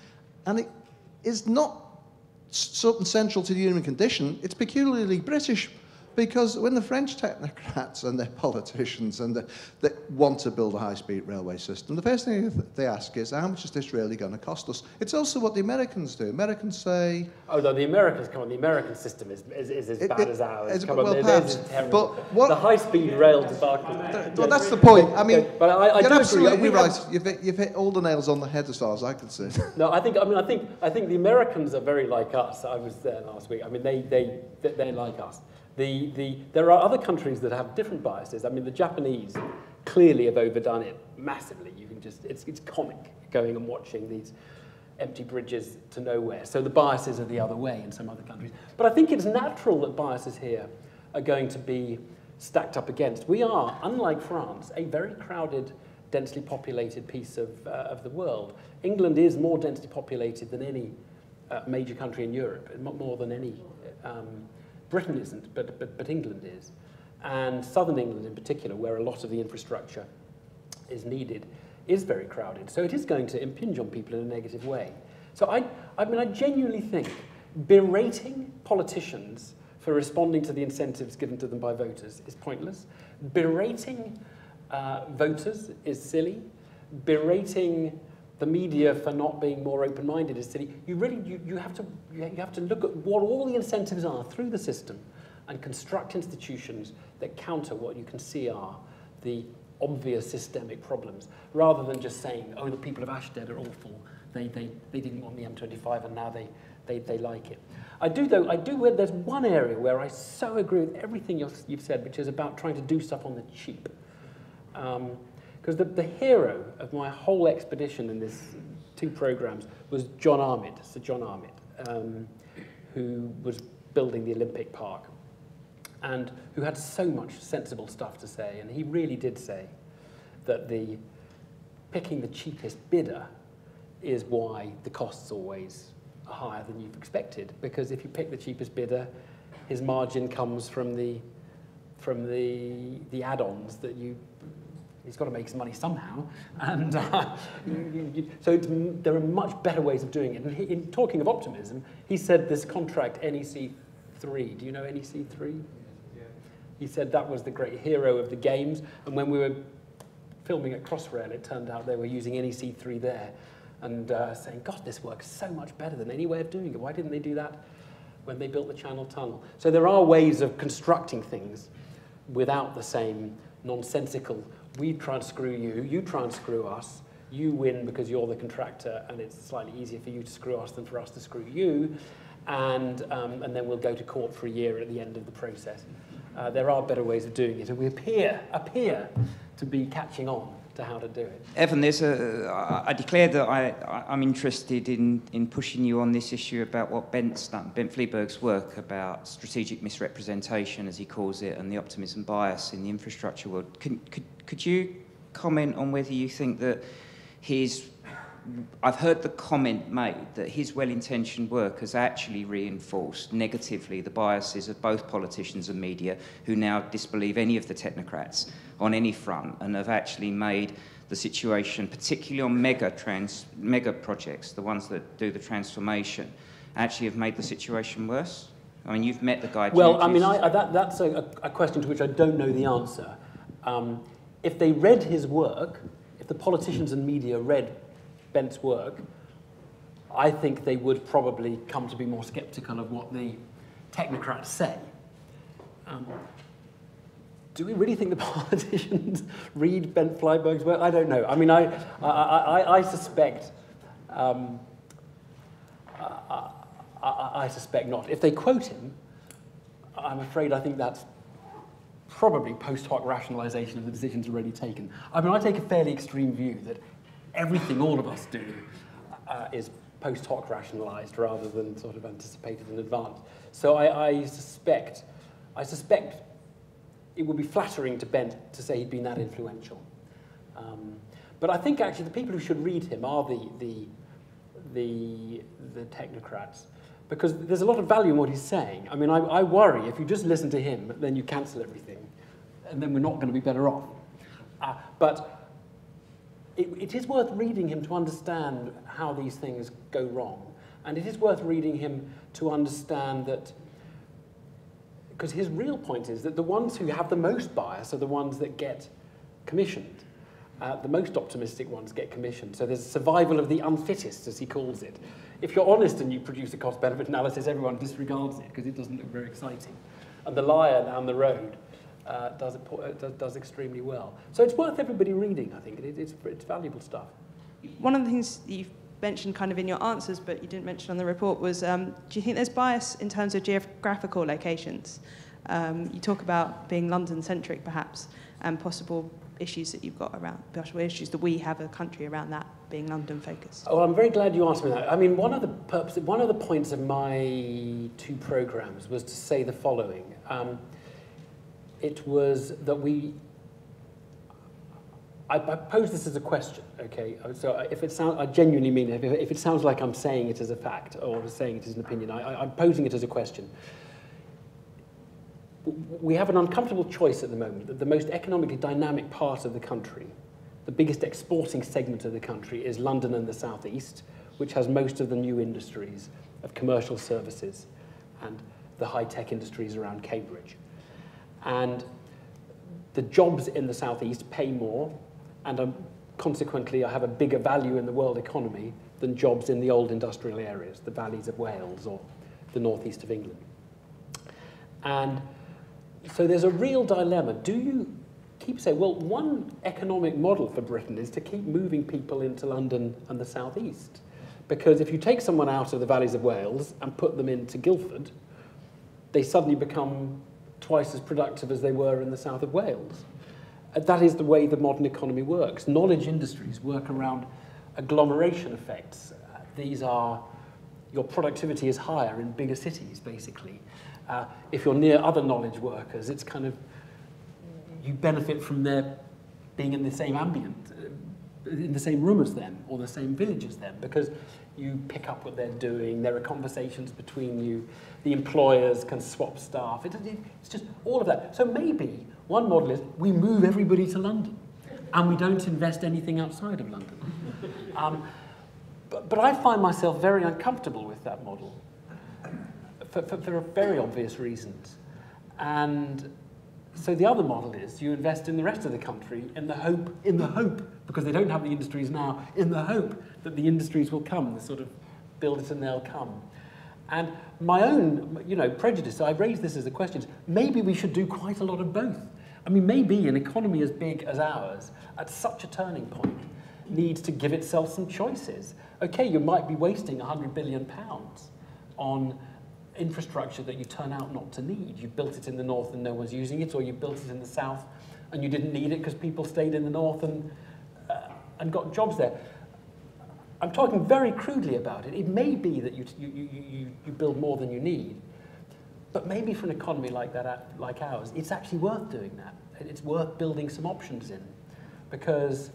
and it is not something central to the human condition. It's peculiarly British. Because when the French technocrats and their politicians they want to build a high-speed railway system, the first thing they ask is, how much is this really going to cost us? It's also what the Americans do. Americans say... Oh, no, the Americans, come on, the American system is as bad as ours. Come on, well, theirs is terrible. The high-speed rail debacle. Well, that's the point. I mean, but I you're do absolutely agree. right. You've hit all the nails on the head as far as I can see. No, I think the Americans are very like us. I was there last week. I mean, they're like us. There are other countries that have different biases. I mean, the Japanese clearly have overdone it massively. You can just, it's comic going and watching these empty bridges to nowhere. So the biases are the other way in some other countries. But I think it's natural that biases here are going to be stacked up against. We are, unlike France, a very crowded, densely populated piece of the world. England is more densely populated than any major country in Europe, more than any. Britain isn't, but England is. And southern England in particular, where a lot of the infrastructure is needed, is very crowded. So it is going to impinge on people in a negative way. So I genuinely think berating politicians for responding to the incentives given to them by voters is pointless. Berating voters is silly. Berating the media for not being more open-minded is silly. You have to look at what all the incentives are through the system and construct institutions that counter what you can see are the obvious systemic problems, rather than just saying, oh, the people of Ashtead are awful. They didn't want the M25 and now they like it. There's one area where I so agree with everything you've said, which is about trying to do stuff on the cheap. Because the hero of my whole expedition in these 2 programs was John Armitt, Sir John Armitt, who was building the Olympic Park and who had so much sensible stuff to say. And he really did say that picking the cheapest bidder is why the costs always are higher than you've expected. Because if you pick the cheapest bidder, his margin comes from the add-ons that he's got to make some money somehow, and so there are much better ways of doing it. And in talking of optimism, he said this contract NEC3. Do you know NEC3? Yeah. He said that was the great hero of the games, and when we were filming at Crossrail, it turned out they were using NEC3 there, and saying, God, this works so much better than any way of doing it. Why didn't they do that when they built the Channel Tunnel? So there are ways of constructing things without the same nonsensical, we try and screw you, you try and screw us, you win because you're the contractor and it's slightly easier for you to screw us than for us to screw you, and then we'll go to court for a year at the end of the process. There are better ways of doing it, and we appear to be catching on to how to do it. Evan, I declare that I'm interested in pushing you on this issue about what Bent's done, Bent Fleaberg's work about strategic misrepresentation, as he calls it, and the optimism bias in the infrastructure world. Could you comment on whether you think that I've heard the comment made that his well-intentioned work has actually reinforced negatively the biases of both politicians and media, who now disbelieve any of the technocrats on any front, and have actually made the situation, particularly on mega projects, the ones that do the transformation, actually have made the situation worse? I mean, you've met the guy. Well, I mean, that's a question to which I don't know the answer. If they read his work, if the politicians and media read Bent's work, I think they would probably come to be more sceptical of what the technocrats say. Do we really think the politicians read Bent Fleaberg's work? I don't know. I mean, I suspect I suspect not. If they quote him, I'm afraid I think that's probably post hoc rationalisation of the decisions already taken. I mean, I take a fairly extreme view that everything all of us do is post hoc rationalised rather than sort of anticipated in advance. So I suspect it would be flattering to Bent to say he'd been that influential. But I think actually the people who should read him are the technocrats, because there's a lot of value in what he's saying. I mean, I worry if you just listen to him, then you cancel everything, and then we're not going to be better off. But it is worth reading him to understand how these things go wrong. And it is worth reading him to understand that, because his real point is that the ones who have the most bias are the ones that get commissioned. The most optimistic ones get commissioned. So there's survival of the unfittest, as he calls it. If you're honest and you produce a cost-benefit analysis, everyone disregards it because it doesn't look very exciting. And the liar down the road does extremely well. So it's worth everybody reading, I think. It's valuable stuff. One of the things that you've mentioned kind of in your answers, but you didn't mention on the report, was do you think there's bias in terms of geographical locations? You talk about being London-centric, perhaps, and possible issues that you've got around, possible issues that we have a country around that being London-focused. Oh, I'm very glad you asked me that. I mean, one of the points of my 2 programs was to say the following. It was that I pose this as a question, okay? So if it sounds, I genuinely mean it. If it sounds like I'm saying it as a fact or saying it as an opinion, I'm posing it as a question. We have an uncomfortable choice at the moment that the most economically dynamic part of the country, the biggest exporting segment of the country, is London and the South East, which has most of the new industries of commercial services and the high-tech industries around Cambridge. And the jobs in the South East pay more and consequently have a bigger value in the world economy than jobs in the old industrial areas, the valleys of Wales or the northeast of England. And so there's a real dilemma. Do you keep saying, well, one economic model for Britain is to keep moving people into London and the South East? Because if you take someone out of the valleys of Wales and put them into Guildford, they suddenly become twice as productive as they were in the south of Wales. That is the way the modern economy works. Knowledge industries work around agglomeration effects. These are, your productivity is higher in bigger cities, basically. If you're near other knowledge workers, it's kind of, you benefit from their being in the same ambient, in the same room as them, or the same village as them, because you pick up what they're doing, there are conversations between you, the employers can swap staff, it's just all of that. So maybe one model is we move everybody to London, and we don't invest anything outside of London. But I find myself very uncomfortable with that model, for very obvious reasons. And so the other model is you invest in the rest of the country in the hope, because they don't have the industries now, in the hope that the industries will come, the sort of build it and they'll come. And my own, prejudice, I raised this as a question, maybe we should do quite a lot of both. I mean, maybe an economy as big as ours, at such a turning point, needs to give itself some choices. Okay, you might be wasting £100 billion on infrastructure that you turn out not to need. You built it in the north and no one's using it, or you built it in the south and you didn't need it because people stayed in the north and got jobs there. I'm talking very crudely about it. It may be that you build more than you need, but maybe for an economy like ours, it's actually worth doing that. It's worth building some options in, because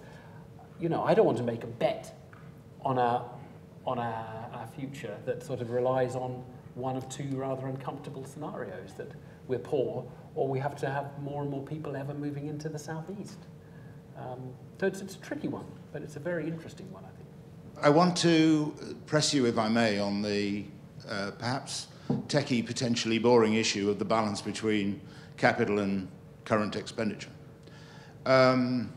I don't want to make a bet on our future that sort of relies on one of 2 rather uncomfortable scenarios, that we're poor or we have to have more and more people ever moving into the southeast. So it's a tricky one, but it's a very interesting one, I think. I want to press you, if I may, on the perhaps techie, potentially boring issue of the balance between capital and current expenditure. And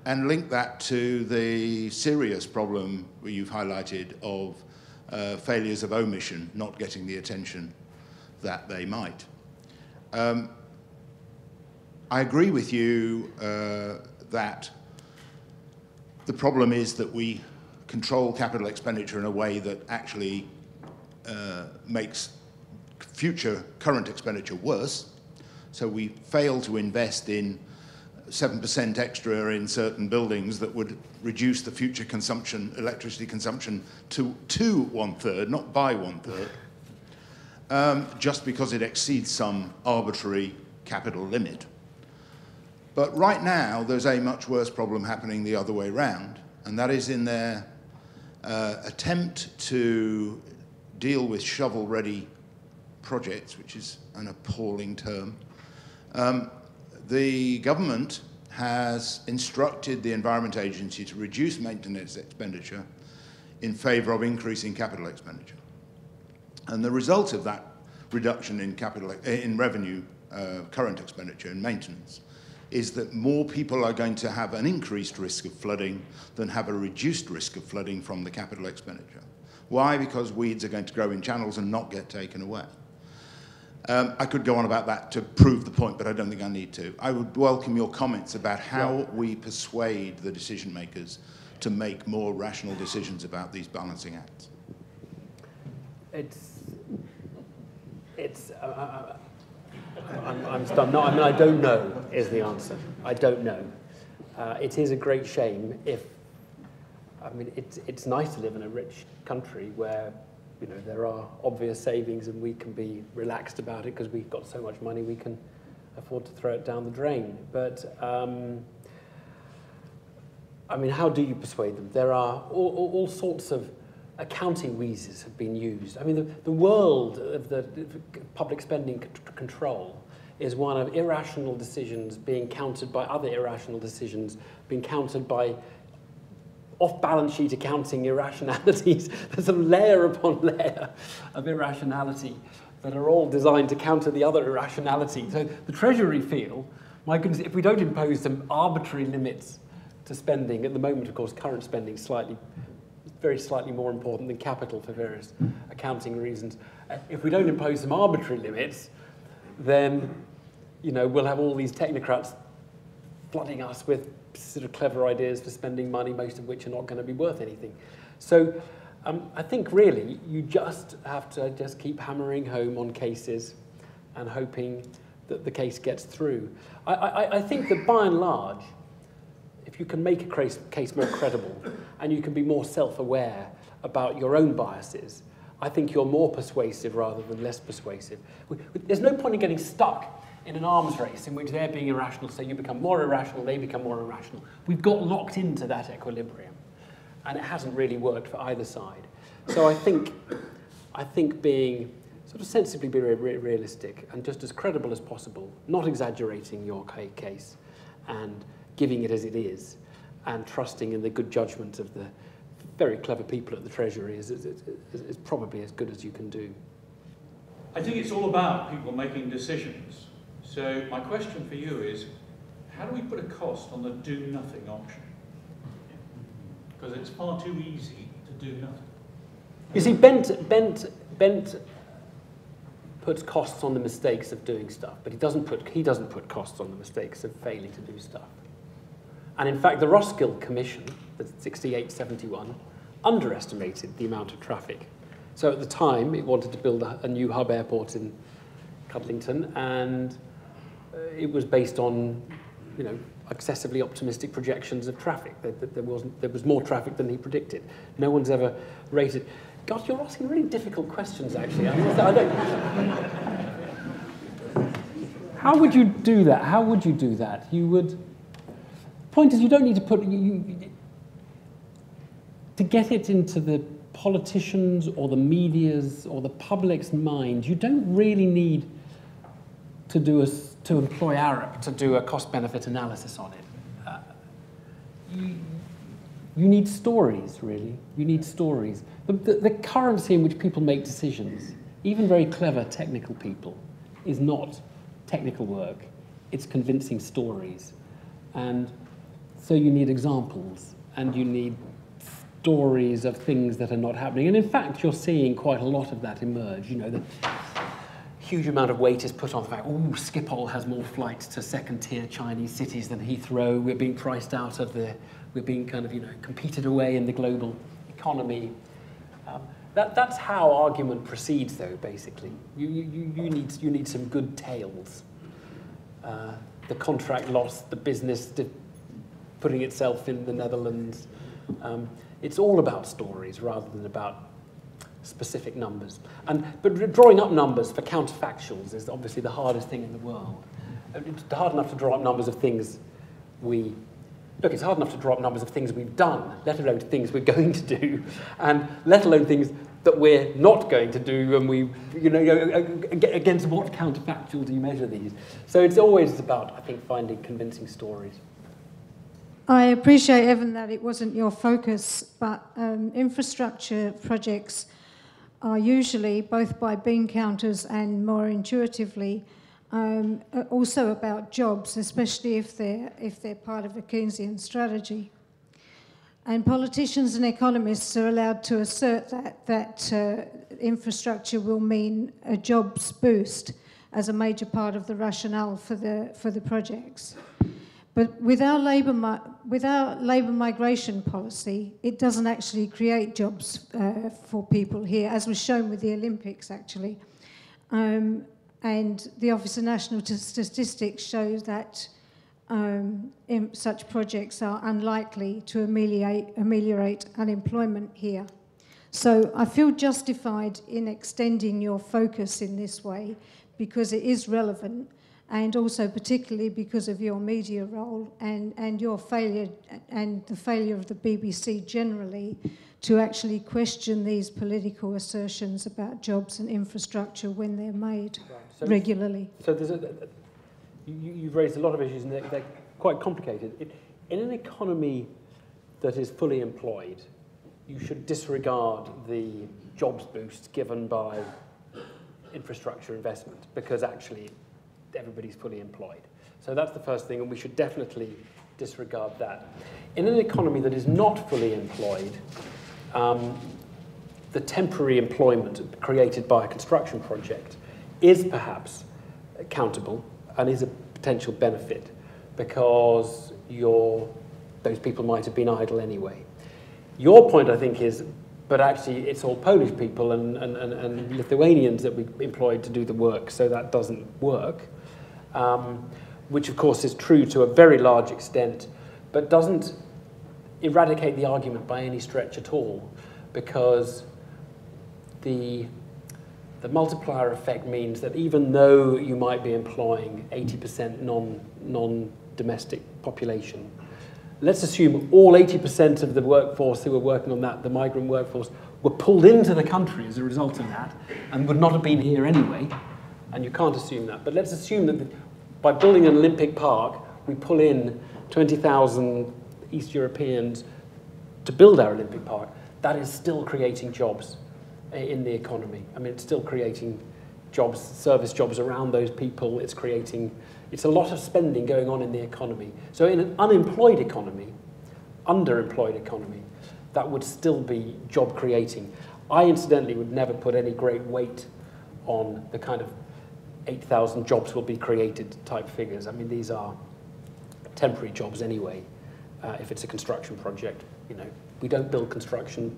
link that to the serious problem you've highlighted of failures of omission not getting the attention that they might. I agree with you that the problem is that we control capital expenditure in a way that actually makes future current expenditure worse. So we fail to invest in 7% extra in certain buildings that would reduce the future consumption, electricity consumption, to 1/3, not by 1/3, just because it exceeds some arbitrary capital limit. But right now, there's a much worse problem happening the other way around, and that is in their attempt to deal with shovel-ready projects, which is an appalling term. The government has instructed the Environment Agency to reduce maintenance expenditure in favour of increasing capital expenditure. And the result of that reduction in revenue current expenditure in maintenance is that more people are going to have an increased risk of flooding than have a reduced risk of flooding from the capital expenditure. Why? Because weeds are going to grow in channels and not get taken away. I could go on about that to prove the point, but I don't think I need to. I would welcome your comments about how we persuade the decision makers to make more rational decisions about these balancing acts. I'm stunned. No, I mean, I don't know is the answer. I don't know. It is a great shame if, I mean, it's nice to live in a rich country where, you know, there are obvious savings and we can be relaxed about it because we've got so much money we can afford to throw it down the drain. But, I mean, how do you persuade them? There are all sorts of accounting wheezes have been used. I mean, the world of the public spending control is one of irrational decisions being countered by other irrational decisions, being countered by off-balance sheet accounting irrationalities. There's a layer upon layer of irrationality that are all designed to counter the other irrationality. So the Treasury feel, my goodness, if we don't impose some arbitrary limits to spending, at the moment, of course, current spending is very slightly more important than capital for various accounting reasons. If we don't impose some arbitrary limits, then, you know, we'll have all these technocrats flooding us with sort of clever ideas for spending money, most of which are not going to be worth anything. So I think really you just have to just keep hammering home on cases and hoping that the case gets through. I think that by and large, if you can make a case more credible and you can be more self-aware about your own biases, I think you're more persuasive rather than less persuasive. There's no point in getting stuck in an arms race in which they're being irrational, so you become more irrational, they become more irrational. We've got locked into that equilibrium, and it hasn't really worked for either side. So I think being sort of sensibly realistic and just as credible as possible, not exaggerating your case, and giving it as it is, and trusting in the good judgment of the very clever people at the Treasury is probably as good as you can do. I think it's all about people making decisions. So my question for you is, how do we put a cost on the do-nothing option? Because it's far too easy to do nothing. You see, Bent puts costs on the mistakes of doing stuff, but he doesn't put costs on the mistakes of failing to do stuff. And in fact, the Roskill Commission, the 68-71, underestimated the amount of traffic. So at the time, it wanted to build a new hub airport in Cudlington, and it was based on, you know, excessively optimistic projections of traffic. There was more traffic than he predicted. No one's ever rated. God, you're asking really difficult questions, actually. How would you do that? How would you do that? You would. Point is, you don't need to put to get it into the politicians or the media's or the public's mind. You don't really need to employ Arup to do a cost-benefit analysis on it. You need stories, really. You need stories. The currency in which people make decisions, even very clever technical people, is not technical work. It's convincing stories. And so you need examples, and you need stories of things that are not happening. And in fact, you're seeing quite a lot of that emerge. You know, the huge amount of weight is put on the fact, oh, Schiphol has more flights to second-tier Chinese cities than Heathrow. We're being priced out of we're being kind of, you know, competed away in the global economy. That's how argument proceeds, though, basically. You need some good tales. The contract loss, the business putting itself in the Netherlands. It's all about stories rather than about specific numbers. But drawing up numbers for counterfactuals is obviously the hardest thing in the world. It's hard enough to draw up numbers of things it's hard enough to draw up numbers of things we've done, let alone things we're going to do, and let alone things that we're not going to do, and against what counterfactual do you measure these? So it's always about, I think, finding convincing stories. I appreciate, Evan, that it wasn't your focus, but infrastructure projects are usually, both by bean counters and more intuitively, also about jobs, especially if they're part of a Keynesian strategy. And politicians and economists are allowed to assert that infrastructure will mean a jobs boost as a major part of the rationale for the projects. But with our labour migration policy, it doesn't actually create jobs for people here, as was shown with the Olympics, actually. And the Office of National Statistics shows that such projects are unlikely to ameliorate unemployment here. So I feel justified in extending your focus in this way because it is relevant, and also particularly because of your media role and your failure and the failure of the BBC generally to actually question these political assertions about jobs and infrastructure when they're made regularly. So there's you've raised a lot of issues, and they're quite complicated. In an economy that is fully employed, you should disregard the jobs boost given by infrastructure investment, because actually everybody's fully employed. So that's the first thing, and we should definitely disregard that. In an economy that is not fully employed, the temporary employment created by a construction project is perhaps countable and is a potential benefit, because those people might have been idle anyway. Your point, I think, is, but actually it's all Polish people and Lithuanians that we employed to do the work, so that doesn't work, which of course is true to a very large extent, but doesn't eradicate the argument by any stretch at all, because the multiplier effect means that even though you might be employing 80% non-domestic population, let's assume all 80% of the workforce who were working on that, the migrant workforce, were pulled into the country as a result of that and would not have been here anyway, and you can't assume that. But let's assume that by building an Olympic Park, we pull in 20,000 East Europeans to build our Olympic Park. That is still creating jobs in the economy. I mean, it's still creating jobs, service jobs around those people. It's a lot of spending going on in the economy. So in an unemployed economy, underemployed economy, that would still be job creating. I incidentally would never put any great weight on the kind of 8,000 jobs will be created type figures. I mean, these are temporary jobs anyway. If it's a construction project, we don't build construction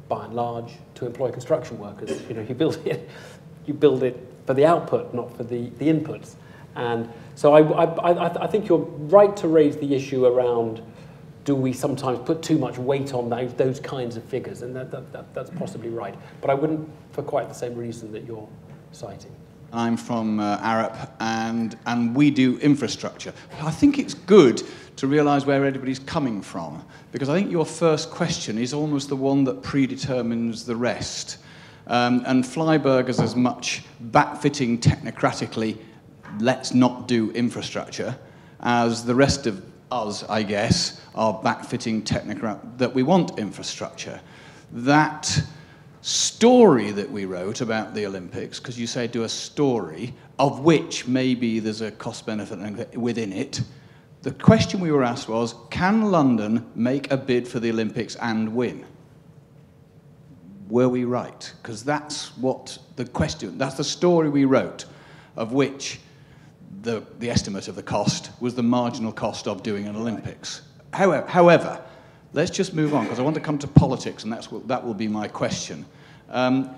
by and large to employ construction workers. You build it for the output, not for the inputs. And so I think you're right to raise the issue around, do we sometimes put too much weight on those kinds of figures? And that's possibly right. But I wouldn't for quite the same reason that you're citing. I'm from Arup, and we do infrastructure. I think it's good to realise where everybody's coming from, because I think your first question is almost the one that predetermines the rest. And Flyburgers as much backfitting technocratically, let's not do infrastructure, as the rest of us, I guess, are backfitting technocrat that we want infrastructure. That story that we wrote about the Olympics, because you say do a story, of which maybe there's a cost-benefit within it. The question we were asked was, can London make a bid for the Olympics and win? Were we right? Because that's what the question, that's the story we wrote, of which the estimate of the cost was the marginal cost of doing an Olympics. However, let's just move on, because I want to come to politics, and that will be my question. When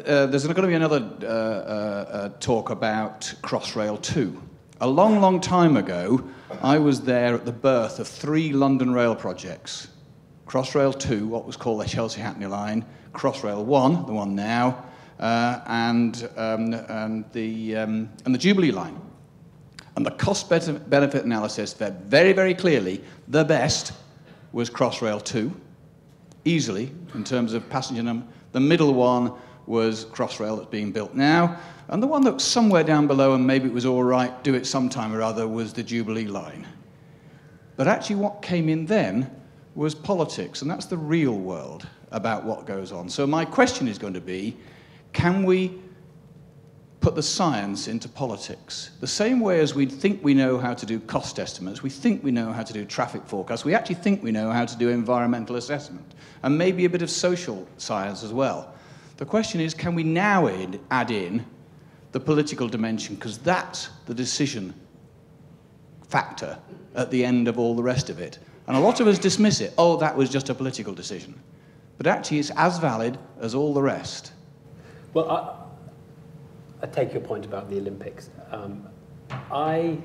there's going to be another talk about Crossrail 2. A long, long time ago, I was there at the birth of 3 London rail projects. Crossrail 2, what was called the Chelsea-Hackney line, Crossrail 1, the one now, and the Jubilee line. And the cost-benefit analysis said very, very clearly the best was Crossrail 2, easily, in terms of passenger number. The middle one was Crossrail that's being built now. And the one that was somewhere down below, and maybe it was all right, do it sometime or other, was the Jubilee line. But actually what came in then was politics, and that's the real world about what goes on. So my question is going to be, can we put the science into politics? The same way as we think we know how to do cost estimates, we think we know how to do traffic forecasts, we actually think we know how to do environmental assessment, and maybe a bit of social science as well. The question is, can we now add in the political dimension, because that's the decision factor at the end of all the rest of it. And a lot of us dismiss it. Oh, that was just a political decision. But actually, it's as valid as all the rest. Well, I take your point about the Olympics. The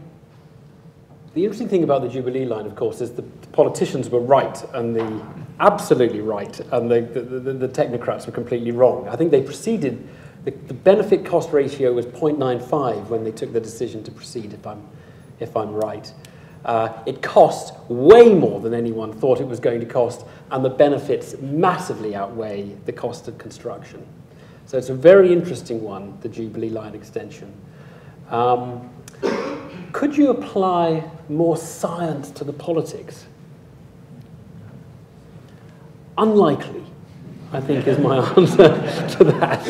interesting thing about the Jubilee line, of course, is the politicians were right, and absolutely right, and the technocrats were completely wrong. I think they proceeded. The benefit-cost ratio was 0.95 when they took the decision to proceed, if I'm right. It cost way more than anyone thought it was going to cost, and the benefits massively outweigh the cost of construction. So it's a very interesting one, the Jubilee line extension. Could you apply more science to the politics? Unlikely, I think, is my answer to that.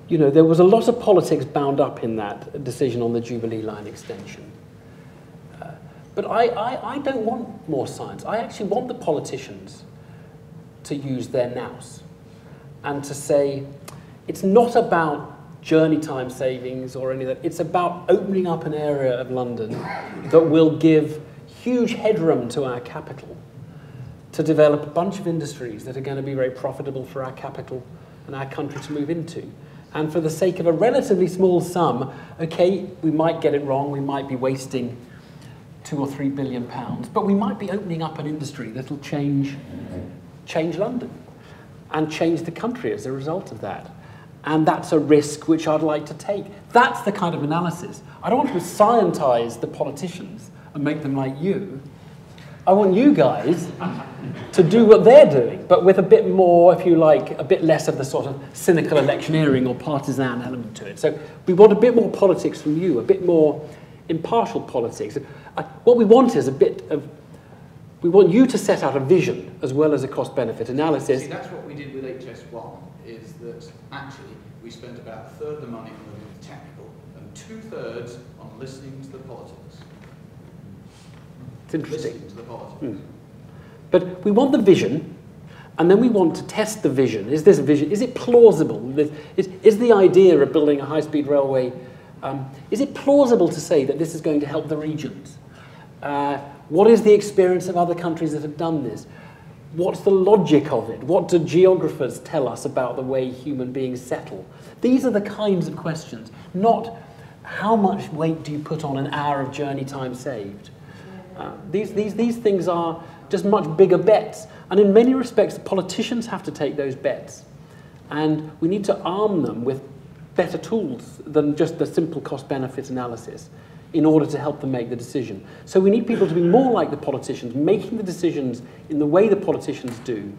You know, there was a lot of politics bound up in that decision on the Jubilee line extension. But I don't want more science. I actually want the politicians to use their nous and to say, it's not about journey time savings or any of that. It's about opening up an area of London that will give huge headroom to our capital to develop a bunch of industries that are going to be very profitable for our capital and our country to move into. And for the sake of a relatively small sum, okay, we might get it wrong, we might be wasting £2 or £3 billion, but we might be opening up an industry that'll change London and change the country as a result of that. And that's a risk which I'd like to take. That's the kind of analysis. I don't want to scientize the politicians and make them like you. I want you guys to do what they're doing, but with a bit more, if you like, a bit less of the sort of cynical electioneering or partisan element to it. So we want a bit more politics from you, a bit more impartial politics. What we want is a bit of, we want you to set out a vision as well as a cost-benefit analysis. See, that's what we did with HS1, is that actually we spent about a third of the money on the technical and 2/3 on listening to the politics. It's interesting. Listening to the politics. But we want the vision, and then we want to test the vision. Is this vision, is it plausible? Is the idea of building a high-speed railway, is it plausible to say that this is going to help the regions? What is the experience of other countries that have done this? What's the logic of it? What do geographers tell us about the way human beings settle? These are the kinds of questions, not how much weight do you put on an hour of journey time saved. These things are just much bigger bets. And in many respects, the politicians have to take those bets. And we need to arm them with better tools than just the simple cost-benefit analysis in order to help them make the decision. So we need people to be more like the politicians, making the decisions in the way the politicians do,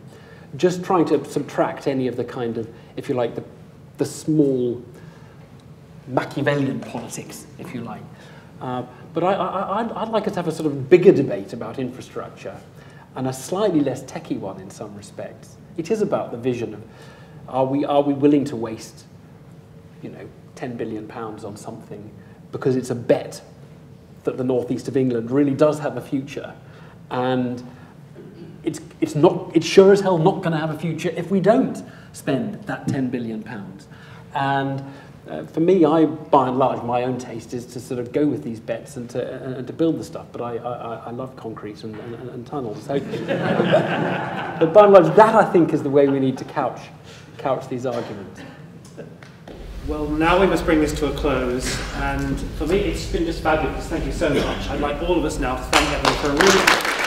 just trying to subtract any of the kind of, if you like, the small Machiavellian politics, if you like. But I'd like us to have a sort of bigger debate about infrastructure and a slightly less techie one in some respects. It is about the vision of, are we willing to waste, you know, £10 billion on something because it's a bet that the northeast of England really does have a future, and it's sure as hell not going to have a future if we don't spend that £10 billion. And for me, by and large, my own taste is to sort of go with these bets and to build the stuff. But I love concrete and tunnels. So, but by and large, that I think is the way we need to couch these arguments. Well, now we must bring this to a close. And for me, it's been just fabulous. Thank you so much. I'd like all of us now to thank everyone for a really